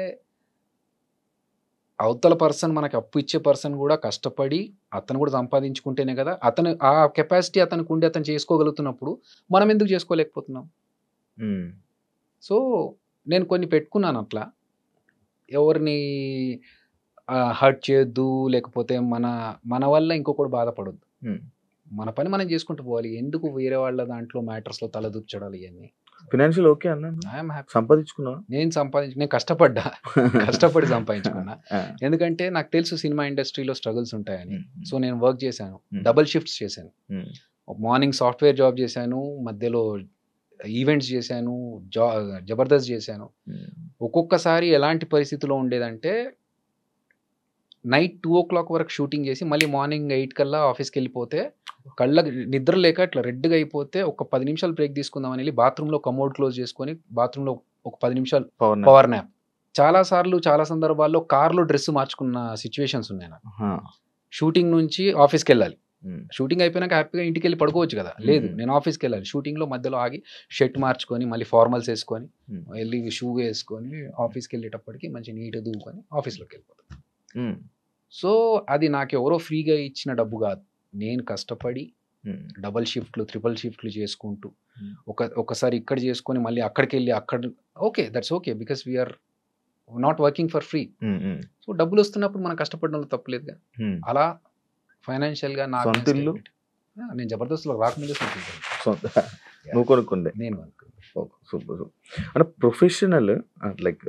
అవతల పర్సన్, మనకి అప్పు ఇచ్చే పర్సన్ కూడా కష్టపడి అతను కూడా సంపాదించుకుంటేనే కదా, అతను ఆ కెపాసిటీ అతనికి ఉండి అతను చేసుకోగలుగుతున్నప్పుడు మనం ఎందుకు చేసుకోలేకపోతున్నాం? సో నేను కొన్ని పెట్టుకున్నాను అట్లా, ఎవరిని హర్ట్ చేయొద్దు, లేకపోతే మన వల్ల ఇంకొకటి బాధపడొద్దు, మన పని మనం చేసుకుంటూ పోవాలి. ఎందుకు వేరే వాళ్ళ దాంట్లో మ్యాటర్స్లో తలదూర్చడాలి? ఇవన్నీ ఫినాన్షియల్ ఓకే అన్నా, సంపాదించుకున్నా, నేను కష్టపడి సంపాదించుకున్నా. ఎందుకంటే నాకు తెలుసు సినిమా ఇండస్ట్రీలో స్ట్రగుల్స్ ఉంటాయని. సో నేను వర్క్ చేశాను, డబుల్ షిఫ్ట్స్ చేశాను. మార్నింగ్ సాఫ్ట్వేర్ జాబ్ చేశాను, మధ్యలో ఈవెంట్స్ చేశాను, జబర్దస్త్ చేశాను. ఒక్కొక్కసారి ఎలాంటి పరిస్థితిలో ఉండేదంటే నైట్ 2 o'clock వరకు షూటింగ్ చేసి మళ్ళీ మార్నింగ్ 8 కల్లా ఆఫీస్కి వెళ్ళిపోతే కళ్ళకి నిద్ర లేక ఇట్లా రెడ్గా అయిపోతే ఒక 10 నిమిషాలు బ్రేక్ తీసుకుందామని వెళ్ళి బాత్రూంలో కమోడ్ క్లోజ్ చేసుకొని బాత్రూంలో ఒక 10 నిమిషాలు పవర్ న్యాప్. చాలా సందర్భాల్లో కార్లో డ్రెస్ మార్చుకున్న సిచ్యువేషన్స్ ఉన్నాయి నాకు. షూటింగ్ నుంచి ఆఫీస్కి వెళ్ళాలి, షూటింగ్ అయిపోయినాక హ్యాపీగా ఇంటికి వెళ్ళి పడుకోవచ్చు కదా, లేదు నేను ఆఫీస్కి వెళ్ళాలి. షూటింగ్లో మధ్యలో ఆగి షర్ట్ మార్చుకొని మళ్ళీ ఫార్మల్స్ వేసుకొని వెళ్ళి షూ వేసుకొని ఆఫీస్కి వెళ్ళేటప్పటికి మంచి నీట్గా దూకొని ఆఫీస్లోకి వెళ్ళిపోతాను. సో అది నాకు ఎవరో ఫ్రీగా ఇచ్చిన డబ్బు కాదు, నేను కష్టపడి డబల్ షిఫ్ట్లు, ట్రిపుల్ షిఫ్ట్లు చేసుకుంటూ ఒకసారి ఇక్కడ చేసుకొని మళ్ళీ అక్కడికి వెళ్ళి okay that's okay, because we're not working for free. So డబ్బులు వస్తున్నప్పుడు మనం కష్టపడడంలో తప్పలేదుగా. అలా ఫైనాన్షియల్గా నాకు నేను జబర్దస్త్లో రాకముందే నువ్వు కొనుక్కుండే, నేను కొనుక్కున్నాను. సూపర్. అంటే ప్రొఫెషనల్, లైక్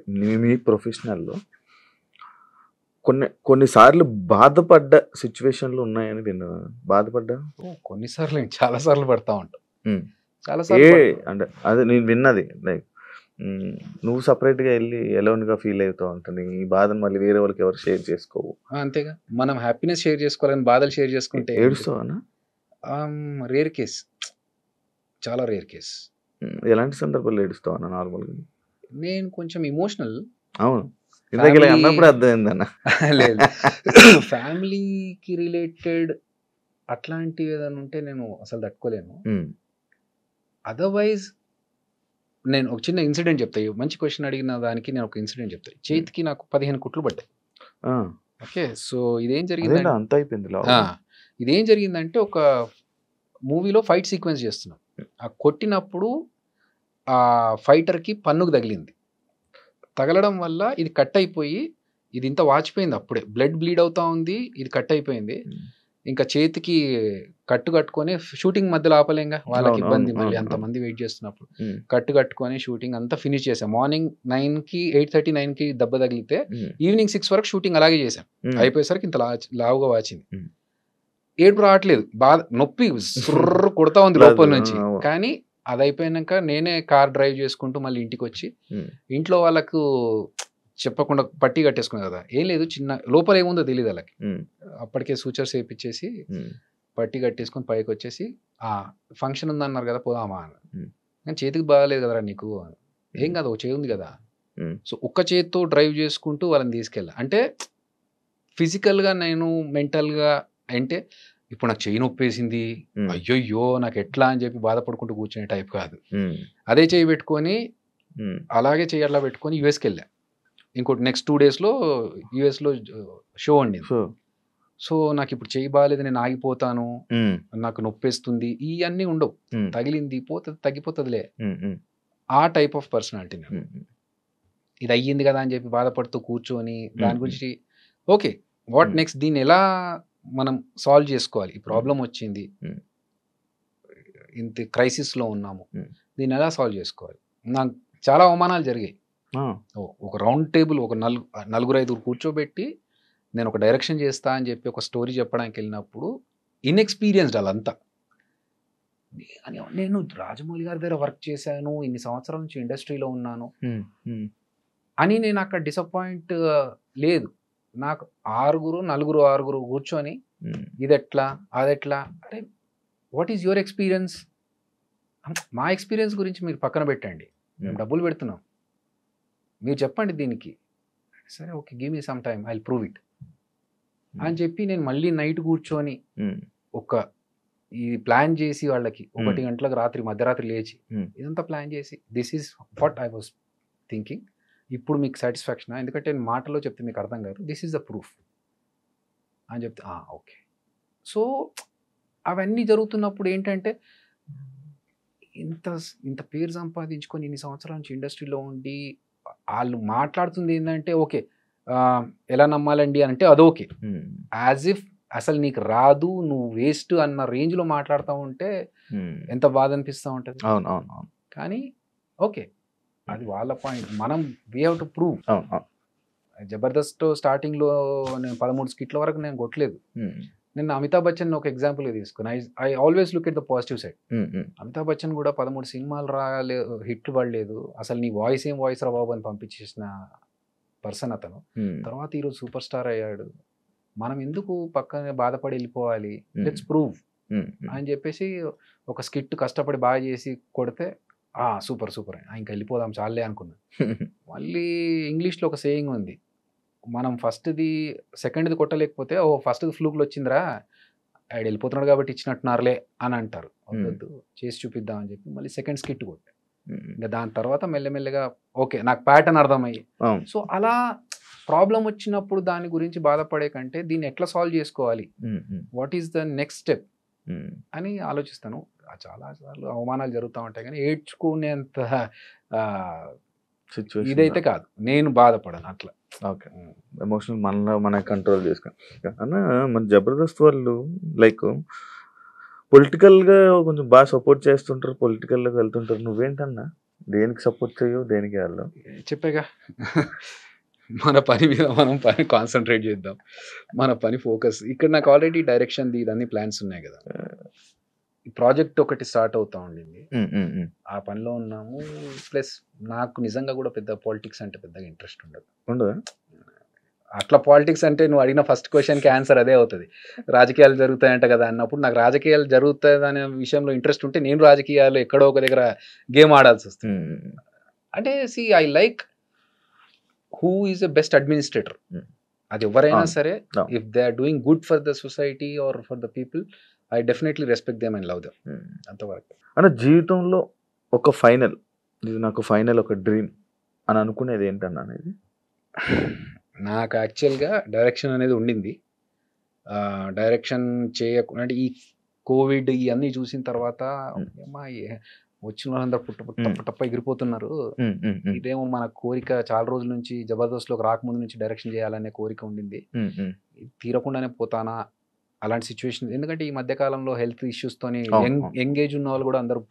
మీ ప్రొఫెషనల్లో కొన్నిసార్లు బాధపడ్డ సిచ్యువేషన్లు ఉన్నాయని విన్నా. బాధపడ్డా కొన్నిసార్లు చాలా సార్లు పడతా ఉంటాం. చాలా ఏ సార్లు అంటే అదే నేను విన్నది లైక్ నువ్వు సపరేట్గా వెళ్ళి ఎలోన్గా ఫీల్ అవుతావు అంటుంది. ఈ బాధను మళ్ళీ వేరే వాళ్ళకి ఎవరు షేర్ చేసుకోవు. అంతేగా, మనం హ్యాపీనెస్ షేర్ చేసుకోవాలని బాధలు షేర్ చేసుకుంటే ఏడుస్తావా? రేర్ కేస్, చాలా రేర్ కేస్. ఎలాంటి సందర్భాలు ఏడుస్తావా నార్మల్గా? నేను కొంచెం ఇమోషనల్. అవును, ఇందాక ఇలా అన్నప్పుడు అర్థమైందన్న. లేదు, ఫ్యామిలీకి రిలేటెడ్ అట్లాంటివి ఏదైనా ఉంటే నేను అసలు తట్టుకోలేను. అదర్వైజ్ నేను ఒక చిన్న ఇన్సిడెంట్ చెప్తాయి. మంచి క్వశ్చన్ అడిగిన దానికి నేను ఒక ఇన్సిడెంట్ చెప్తాను. చేతికి నాకు 15 కుట్లు పడ్డాయి. ఓకే, సో ఇదేం జరిగింది, అంత అయిపోయింది. ఇదేం జరిగిందంటే ఒక మూవీలో ఫైట్ సీక్వెన్స్ చేస్తున్నాం. ఆ కొట్టినప్పుడు ఆ ఫైటర్కి పన్నుకు తగిలింది. తగలడం వల్ల ఇది కట్ అయిపోయి ఇది ఇంత వాచిపోయింది. అప్పుడే బ్లడ్ బ్లీడ్ అవుతా ఉంది, ఇది కట్ అయిపోయింది. ఇంకా చేతికి కట్టు కట్టుకొని షూటింగ్ మధ్యలో ఆపలేంగా, వాళ్ళకి ఇబ్బంది, మళ్ళీ అంతమంది వెయిట్ చేస్తున్నప్పుడు కట్టు కట్టుకొని షూటింగ్ అంతా ఫినిష్ చేసాం. మార్నింగ్ 9కి 8:30 9కి దెబ్బ తగిలితే ఈవినింగ్ 6 వరకు షూటింగ్ అలాగే చేసాం. అయిపోయేసరికి ఇంత లావుగా వాచింది. ఏడుపు రావట్లేదు, బాధ, నొప్పి సుర్ర కొడతా ఉంది లోపల నుంచి. కానీ అది అయిపోయాక నేనే కార్ డ్రైవ్ చేసుకుంటూ మళ్ళీ ఇంటికి వచ్చి ఇంట్లో వాళ్ళకు చెప్పకుండా పట్టి కట్టేసుకున్నా కదా. ఏం లేదు, చిన్న లోపల ఏముందో తెలియదు వాళ్ళకి. అప్పటికే సూచర్స్ వేయించేసి పట్టి కట్టేసుకొని పైకి వచ్చేసి ఫంక్షన్ ఉందన్నారు కదా పోదామా అని. కానీ చేతికి బాగాలేదు కదరా నీకు. ఏం కాదు, ఒక చేయి ఉంది కదా. సో ఒక్క చేతితో డ్రైవ్ చేసుకుంటూ వాళ్ళని తీసుకెళ్ళా. అంటే ఫిజికల్గా నేను మెంటల్గా అంటే ఇప్పుడు నాకు చెయ్యి నొప్పేసింది, అయ్యయ్యో నాకు ఎట్లా అని చెప్పి బాధపడుకుంటూ కూర్చునే టైప్ కాదు. అదే చెయ్యి పెట్టుకొని అలాగే చెయ్యి అట్లా పెట్టుకొని యూఎస్కి వెళ్ళా. ఇంకోటి నెక్స్ట్ 2 daysలో యూఎస్లో షో అండి. సో నాకు ఇప్పుడు చెయ్యి బాగాలేదు, నేను ఆగిపోతాను, నాకు నొప్పేస్తుంది, ఇవన్నీ ఉండవు. తగిలింది పోతుంది, తగ్గిపోతుందిలే, ఆ టైప్ ఆఫ్ పర్సనాలిటీ నేను. ఇది అయ్యింది కదా అని చెప్పి బాధపడుతూ కూర్చొని దాని గురించి ఓకే వాట్ నెక్స్ట్, దీన్ని ఎలా మనం సాల్వ్ చేసుకోవాలి, ఈ ప్రాబ్లం వచ్చింది, ఇంత క్రైసిస్లో ఉన్నాము, దీన్ని ఎలా సాల్వ్ చేసుకోవాలి. నాకు చాలా అవమానాలు జరిగాయి. ఒక రౌండ్ టేబుల్, ఒక 4-5 కూర్చోబెట్టి నేను ఒక డైరెక్షన్ చేస్తా అని చెప్పి ఒక స్టోరీ చెప్పడానికి వెళ్ళినప్పుడు ఇన్ఎక్స్పీరియన్స్డ్ వాళ్ళంతా. నేను రాజమౌళి గారి దగ్గర వర్క్ చేశాను, ఇన్ని సంవత్సరాల నుంచి ఇండస్ట్రీలో ఉన్నాను అని నేను అక్కడ డిసప్పాయింట్ లేదు. నాకు 6 కూర్చొని ఇదెట్లా అదెట్లా, అరే వాట్ ఈజ్ యువర్ ఎక్స్పీరియన్స్, మా ఎక్స్పీరియన్స్ గురించి మీరు పక్కన పెట్టండి, మేము డబ్బులు పెడుతున్నాం, మీరు చెప్పండి దీనికి. సరే okay, give me some time, I will prove it అని చెప్పి నేను మళ్ళీ నైట్ కూర్చొని ఇది ప్లాన్ చేసి వాళ్ళకి 1 గంటలకు రాత్రి మధ్యరాత్రి లేచి ఇదంతా ప్లాన్ చేసి this is what I was thinking, ఇప్పుడు మీకు సాటిస్ఫాక్షన్, ఎందుకంటే నేను మాటలో చెప్తే మీకు అర్థం కాదు, దిస్ ఈజ్ ద ప్రూఫ్ అని చెప్తే ఓకే. సో అవన్నీ జరుగుతున్నప్పుడు ఏంటంటే ఇంత పేరు సంపాదించుకొని ఇన్ని సంవత్సరాల నుంచి ఇండస్ట్రీలో ఉండి వాళ్ళు మాట్లాడుతుంది ఏంటంటే ఓకే ఎలా నమ్మాలండి అని అంటే అదోకే, యాజ్ ఇఫ్ అసలు నీకు రాదు, నువ్వు వేస్ట్ అన్న రేంజ్లో మాట్లాడుతూ ఉంటే ఎంత బాధ అనిపిస్తూ ఉంటుంది. కానీ ఓకే, అది వాళ్ళ పాయింట్, మనం we have to prove. Jabardasth స్టార్టింగ్లో నేను 13 స్కిట్ల వరకు నేను కొట్టలేదు. నేను అమితాబ్ బచ్చన్ ఒక ఎగ్జాంపుల్గా తీసుకుని I always look at the positive side. Amitabh Bachchan కూడా 13 సినిమాలు రాలేదు, హిట్లు పడలేదు, అసలు నీ వాయిస్ ఏం వాయిస్ రా బాబు అని పంపించేసిన పర్సన్ అతను. తర్వాత ఈరోజు సూపర్ స్టార్ అయ్యాడు. మనం ఎందుకు పక్కనే బాధపడి వెళ్ళిపోవాలి, లెట్స్ ప్రూవ్ అని చెప్పేసి ఒక స్కిట్ కష్టపడి బాగా చేసి కొడితే సూపర్ సూపర్ ఇంకా వెళ్ళిపోదాం చాలే అనుకున్నాను. మళ్ళీ ఇంగ్లీష్లో ఒక సేయింగ్ ఉంది, మనం ఫస్ట్ది సెకండ్ది కొట్టలేకపోతే ఫస్ట్ది ఫ్లూక్లు వచ్చిందిరా, ఆడ వెళ్ళిపోతున్నాడు కాబట్టి ఇచ్చినట్టున్నారులే అని అంటారు. వద్దు చేసి చూపిద్దాం అని చెప్పి మళ్ళీ సెకండ్ స్కిట్ కొట్టే. ఇంకా దాని తర్వాత మెల్లమెల్లగా ఓకే నాకు ప్యాటర్న్ అర్థమయ్యి, సో అలా ప్రాబ్లం వచ్చినప్పుడు దాని గురించి బాధపడే కంటే దీన్ని ఎట్లా సాల్వ్ చేసుకోవాలి, what is the next step అని ఆలోచిస్తాను. చాలా సార్లు అవమానాలు జరుగుతూ ఉంటాయి కానీ ఏడ్చుకునేంత ఇదైతే కాదు, నేను బాధపడను అట్లా. ఓకే, ఎమోషనల్ మన కంట్రోల్ చేసుకుని అన్న. మన జబర్దస్త్ వాళ్ళు లైక్ పొలిటికల్గా కొంచెం బాగా సపోర్ట్ చేస్తుంటారు, పొలిటికల్లోకి వెళ్తుంటారు. నువ్వేంటన్నా దేనికి సపోర్ట్ చేయవు, దేనికి వెళ్ళావు? చెప్పాగా మన పని మీద మనం పని కాన్సన్ట్రేట్ చేద్దాం, మన పని ఫోకస్. ఇక్కడ నాకు ఆల్రెడీ డైరెక్షన్ ఇదన్నీ ప్లాన్స్ ఉన్నాయి కదా, ఈ ప్రాజెక్ట్ ఒకటి స్టార్ట్ అవుతా ఉండింది, ఆ పనిలో ఉన్నాము. ప్లస్ నాకు నిజంగా కూడా పెద్ద పాలిటిక్స్ అంటే పెద్దగా ఇంట్రెస్ట్ ఉండదు. అట్లా పాలిటిక్స్ అంటే నువ్వు అడిగిన ఫస్ట్ క్వశ్చన్కి ఆన్సర్ అదే అవుతుంది, రాజకీయాలు జరుగుతాయంట కదా అన్నప్పుడు. నాకు రాజకీయాలు జరుగుతాయి అనే విషయంలో ఇంట్రెస్ట్ ఉంటే నేను రాజకీయాలు ఎక్కడో ఒక దగ్గర గేమ్ ఆడాల్సి వస్తుంది. అంటే I like who is the best administrator. అది ఎవరైనా సరే, if they are doing good for the society or for the people, I definitely respect them and love them. అంతవరకు. అంటే జీవితంలో ఒక ఫైనల్, ఇది నాకు ఫైనల్ ఒక డ్రీమ్ అని అనుకునేది ఏంటన్నా అనేది? నాకు యాక్చువల్గా డైరెక్షన్ అనేది ఉండింది. డైరెక్షన్ చేయకుండా అంటే ఈ కోవిడ్ ఇవన్నీ చూసిన తర్వాత వచ్చిన వాళ్ళందరూ పుట్టప్ప ఎగిరిపోతున్నారు, ఇదేమో మన కోరిక చాలా రోజుల నుంచి జబర్దస్త్లోకి రాకముందు నుంచి డైరెక్షన్ చేయాలనే కోరిక ఉండింది, తీరకుండానే పోతానా అలాంటి సిచ్యువేషన్. ఎందుకంటే ఈ మధ్య కాలంలో హెల్త్ ఇష్యూస్ తోని ఎంగేజ్ ఉన్న వాళ్ళు కూడా అందరూ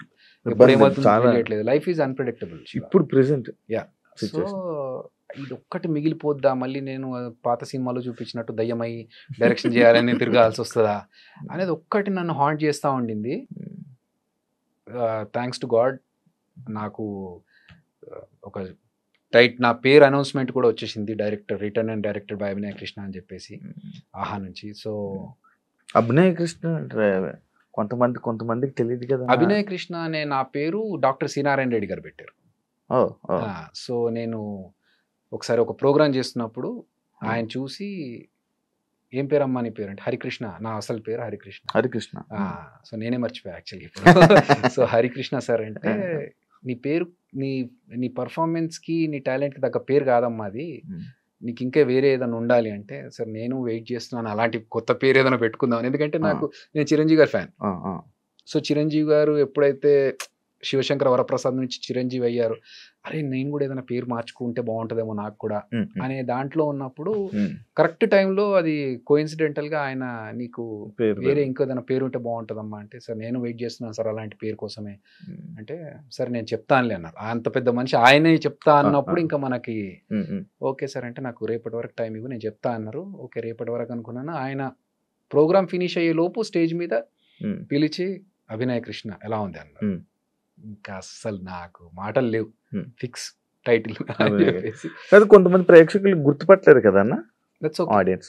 తెలియట్లేదు. లైఫ్ ఈజ్ అన్ప్రెడిక్టబుల్ ఇప్పుడు ప్రెసెంట్. సో ఇది ఒక్కటి మిగిలిపోద్దా, మళ్ళీ నేను పాత సినిమాలో చూపించినట్టు దయ్యమై డైరెక్షన్ చేయాలని తిరగాల్సి వస్తుందా అనేది ఒక్కటి నన్ను హాంట్ చేస్తూ ఉండింది. థ్యాంక్స్ టు గాడ్ నాకు ఒక నా పేరు అనౌన్స్మెంట్ కూడా వచ్చేసింది, director return and directed by Abhinay Krishna అని చెప్పేసి ఆహా నుంచి. సో అభినయ్ కృష్ణ కొంతమందికి తెలియదు కదా. అభినయ్ కృష్ణ అనే నా పేరు డాక్టర్ సి నారాయణ రెడ్డి గారు పెట్టారు. సో నేను ఒకసారి ఒక ప్రోగ్రామ్ చేస్తున్నప్పుడు ఆయన చూసి, ఏం పేరు అమ్మా నీ పేరు అంటే, హరికృష్ణ, నా అసలు పేరు హరికృష్ణ. సో నేనే మర్చిపోయా యాక్చువల్గా ఇప్పుడు. సో హరికృష్ణ సార్ అంటే, నీ పేరు నీ పర్ఫార్మెన్స్కి నీ టాలెంట్కి తగ్గ పేరు కాదమ్మా అది, నీకు ఇంకా వేరే ఏదైనా ఉండాలి అంటే, సార్ నేను వెయిట్ చేస్తున్నాను అలాంటి కొత్త పేరు ఏదైనా పెట్టుకుందాం. ఎందుకంటే నేను చిరంజీవి గారి ఫ్యాన్. సో చిరంజీవి గారు ఎప్పుడైతే శివశంకర వరప్రసాద్ నుంచి చిరంజీవి అయ్యారు, అరే నేను కూడా ఏదైనా పేరు మార్చుకుంటే బాగుంటుందేమో నాకు కూడా అనే దాంట్లో ఉన్నప్పుడు కరెక్ట్ టైంలో అది కోఇన్సిడెంటల్ గా ఆయన, నీకు వేరే ఇంకో ఏదైనా పేరు ఉంటే బాగుంటుందమ్మా అంటే, సార్ నేను వెయిట్ చేస్తున్నాను సార్ అలాంటి పేరు కోసమే అంటే, సరే నేను చెప్తానులే అన్నారు. అంత పెద్ద మనిషి ఆయనే చెప్తా అన్నప్పుడు ఇంకా మనకి ఓకే సార్ అంటే, నాకు రేపటి వరకు టైం ఇవ్వు నేను చెప్తా అన్నారు. ఓకే రేపటి వరకు అనుకున్నాను. ఆయన ప్రోగ్రామ్ ఫినిష్ అయ్యే లోపు స్టేజ్ మీద పిలిచి, అభినయ్ కృష్ణ ఎలా ఉంది అన్నారు. ఇంకా అస్సలు నాకు మాటలు లేవు, ఫిక్స్ టైటిల్. కొంతమంది ప్రేక్షకులు గుర్తుపట్టలేరు కదా అన్న, ఆడియన్స్.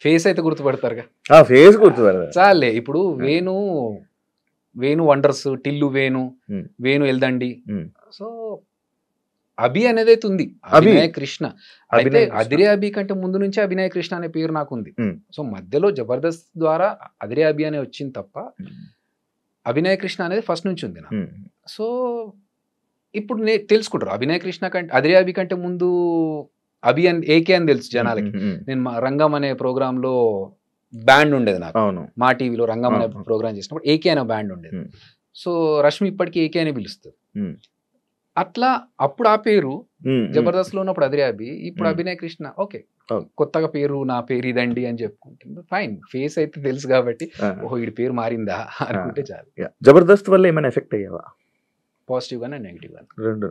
ఫేస్ అయితే గుర్తుపడతారుగా, ఫేస్ గుర్తుపడతారు చాలే. ఇప్పుడు వేణు వండర్స్, టిల్లు వేణు ఎల్దండి. సో అభి అనేది అయితే ఉంది, అభినయ్ కృష్ణ. అయితే అదిరే అభి కంటే ముందు నుంచి అభినయ్ కృష్ణ అనే పేరు నాకు ఉంది. సో మధ్యలో జబర్దస్త్ ద్వారా అదిరే అభి అనే వచ్చింది తప్ప అభినయ్ కృష్ణ అనేది ఫస్ట్ నుంచి ఉంది నాకు. సో ఇప్పుడు తెలుసుకుంటారు అభినయ్ కృష్ణ కంటే, అదిరే అభి కంటే ముందు అభి అని ఏకే అని తెలుసు జనాలకి. నేను రంగం అనే ప్రోగ్రామ్ లో బ్యాండ్ ఉండేది నాకు, మా టీవీలో రంగం అనే ప్రోగ్రామ్ చేసినప్పుడు ఏకే అనే బ్యాండ్ ఉండేది. సో రష్మి ఇప్పటికీ ఏకే అని పిలుస్తుంది. అట్లా అప్పుడు ఆ పేరు జబర్దస్త్ లో ఉన్నప్పుడు అదిరే అభి, ఇప్పుడు అభినయ్ కృష్ణ. ఓకే కొత్తగా పేరు, నా పేరు ఇదండి అని చెప్పుకుంటుంది, ఫైన్. ఫేస్ అయితే తెలుసు కాబట్టి ఓహో వీడి పేరు మారిందా అనుకుంటే చాలు. జబర్దస్త్ వల్ల ఏమైనా ఎఫెక్ట్ అయ్యావా? పాజిటివ్ గానే నెగిటివ్ గానే. రెండు.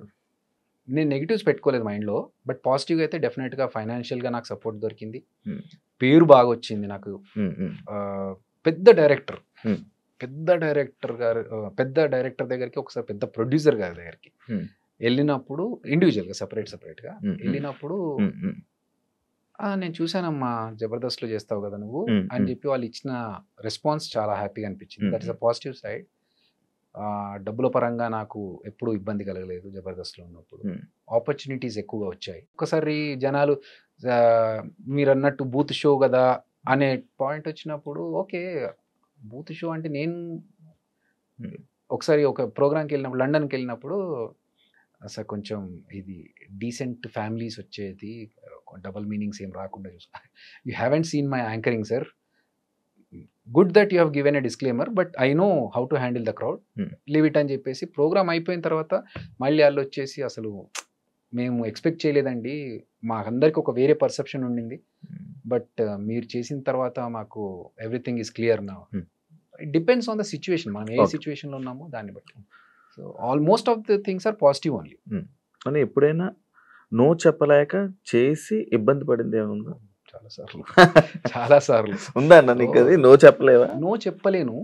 నేను నెగిటివ్స్ పెట్టుకోలేదు మైండ్ లో, బట్ పాజిటివ్ అయితే డెఫినెట్ గా ఫైనాన్షియల్ గా నాకు సపోర్ట్ దొరికింది, పేరు బాగా వచ్చింది నాకు. పెద్ద డైరెక్టర్ దగ్గరికి ఒకసారి పెద్ద ప్రొడ్యూసర్ గారి దగ్గరికి వెళ్ళినప్పుడు, ఇండివిజువల్ గా సెపరేట్ గా వెళ్ళినప్పుడు, నేను చూసానమ్మా జబర్దస్త్ లో చేస్తావు కదా నువ్వు అని చెప్పి వాళ్ళు ఇచ్చిన రెస్పాన్స్ చాలా హ్యాపీగా అనిపించింది. That is a positive side. డబ్బుల పరంగా నాకు ఎప్పుడూ ఇబ్బంది కలగలేదు జబర్దస్త్ లో ఉన్నప్పుడు. ఆపర్చునిటీస్ ఎక్కువగా వచ్చాయి. ఒకసారి జనాలు మీరు అన్నట్టు బూత్ షో కదా అనే పాయింట్ వచ్చినప్పుడు, ఓకే బూత్ షో అంటే, నేను ఒకసారి ఒక ప్రోగ్రామ్కి వెళ్ళినప్పుడు, లండన్కి వెళ్ళినప్పుడు, అసలు కొంచెం ఇది డీసెంట్ ఫ్యామిలీస్ వచ్చేది, డబల్ మీనింగ్స్ ఏం రాకుండా చూసుకో. You haven't seen my anchoring sir, good that you have given a disclaimer, but I know how to handle the crowd, leave it అని చెప్పేసి ప్రోగ్రామ్ అయిపోయిన తర్వాత మళ్ళీ వాళ్ళు వచ్చేసి, అసలు మేము ఎక్స్పెక్ట్ చేయలేదండి, మాకందరికి ఒక వేరే పర్సెప్షన్ ఉండింది, బట్ మీరు చేసిన తర్వాత మాకు everything is clear now. It depends on the situation, మనం ఏ సిచ్యువేషన్లో ఉన్నామో దాన్ని బట్టి. So almost of the things are positive only. కానీ ఎప్పుడైనా నో చెప్పలేక చేసి ఇబ్బంది పడింది ఏముందా? చాలా సార్లు ఉందా అన్న నీకు అది? నో చెప్పలేవా? నో చెప్పలేను.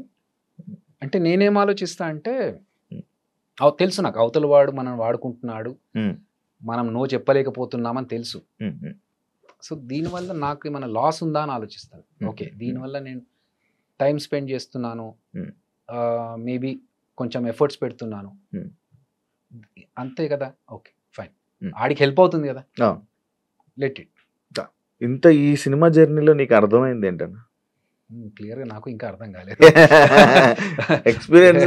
అంటే నేనేం ఆలోచిస్తా అంటే తెలుసు నాకు అవతల వాడు మనం వాడుకుంటున్నాడు, మనం నో చెప్పలేకపోతున్నామని తెలుసు. సో దీనివల్ల నాకు ఏమైనా లాస్ ఉందా అని ఆలోచిస్తాను. ఓకే, దీనివల్ల నేను టైం స్పెండ్ చేస్తున్నాను, మేబీ కొంచెం ఎఫర్ట్స్ పెడుతున్నాను, అంతే కదా, ఓకే ఫైన్, ఆడికి హెల్ప్ అవుతుంది కదా, లెట్ ఇట్. ఇంత ఈ సినిమా జర్నీలో నీకు అర్థమైంది ఏంటన్నా? క్లియర్గా నాకు ఇంకా అర్థం కాలేదు. ఎక్స్పీరియన్స్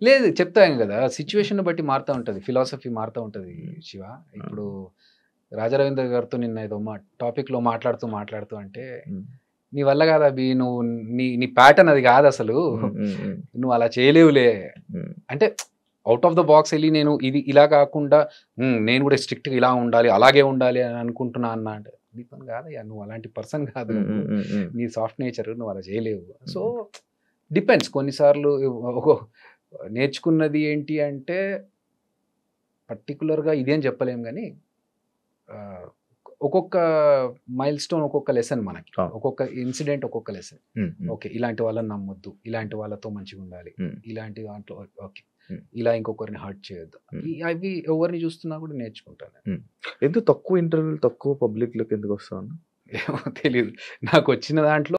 లేదు, చెప్తాను కదా, సిచ్యువేషన్ బట్టి మారుతూ ఉంటుంది, ఫిలాసఫీ మారుతూ ఉంటుంది శివ. ఇప్పుడు రాజారవీంద్ర గారితో నిన్న ఏదో టాపిక్లో మాట్లాడుతూ అంటే, నీ వల్ల కాదు అభి, నువ్వు నీ ప్యాటర్న్ అది కాదు అసలు, నువ్వు అలా చేయలేవులే అంటే, అవుట్ ఆఫ్ ద బాక్స్ వెళ్ళి నేను ఇది ఇలా కాకుండా నేను కూడా స్ట్రిక్ట్గా ఇలా ఉండాలి, అలాగే ఉండాలి అని అనుకుంటున్నా అన్న అంటే, నీ పని కాదయ్యా, నువ్వు అలాంటి పర్సన్ కాదు, నీ సాఫ్ట్ నేచర్, నువ్వు అలా చేయలేవు. So depends. కొన్నిసార్లు నేర్చుకున్నది ఏంటి అంటే, పర్టికులర్గా ఇదేం చెప్పలేము కానీ ఒక్కొక్క మైల్ స్టోన్ ఒక్కొక్క లెసన్, మనకి ఒక్కొక్క ఇన్సిడెంట్ ఒక్కొక్క లెసన్. ఓకే, ఇలాంటి వాళ్ళని నమ్మొద్దు, ఇలాంటి వాళ్ళతో మంచిగా ఉండాలి, ఇలాంటి దాంట్లో ఓకే, ఇలా ఇంకొకరిని హర్ట్ చేయొద్దు, అవి ఎవరిని చూస్తున్నా కూడా నేర్చుకుంటాను. ఎందుకు తక్కువ ఇంటర్వ్యూలు, తక్కువ పబ్లిక్ లోకి ఎందుకు వస్తాను ఏమో తెలియదు, నాకు వచ్చిన దాంట్లో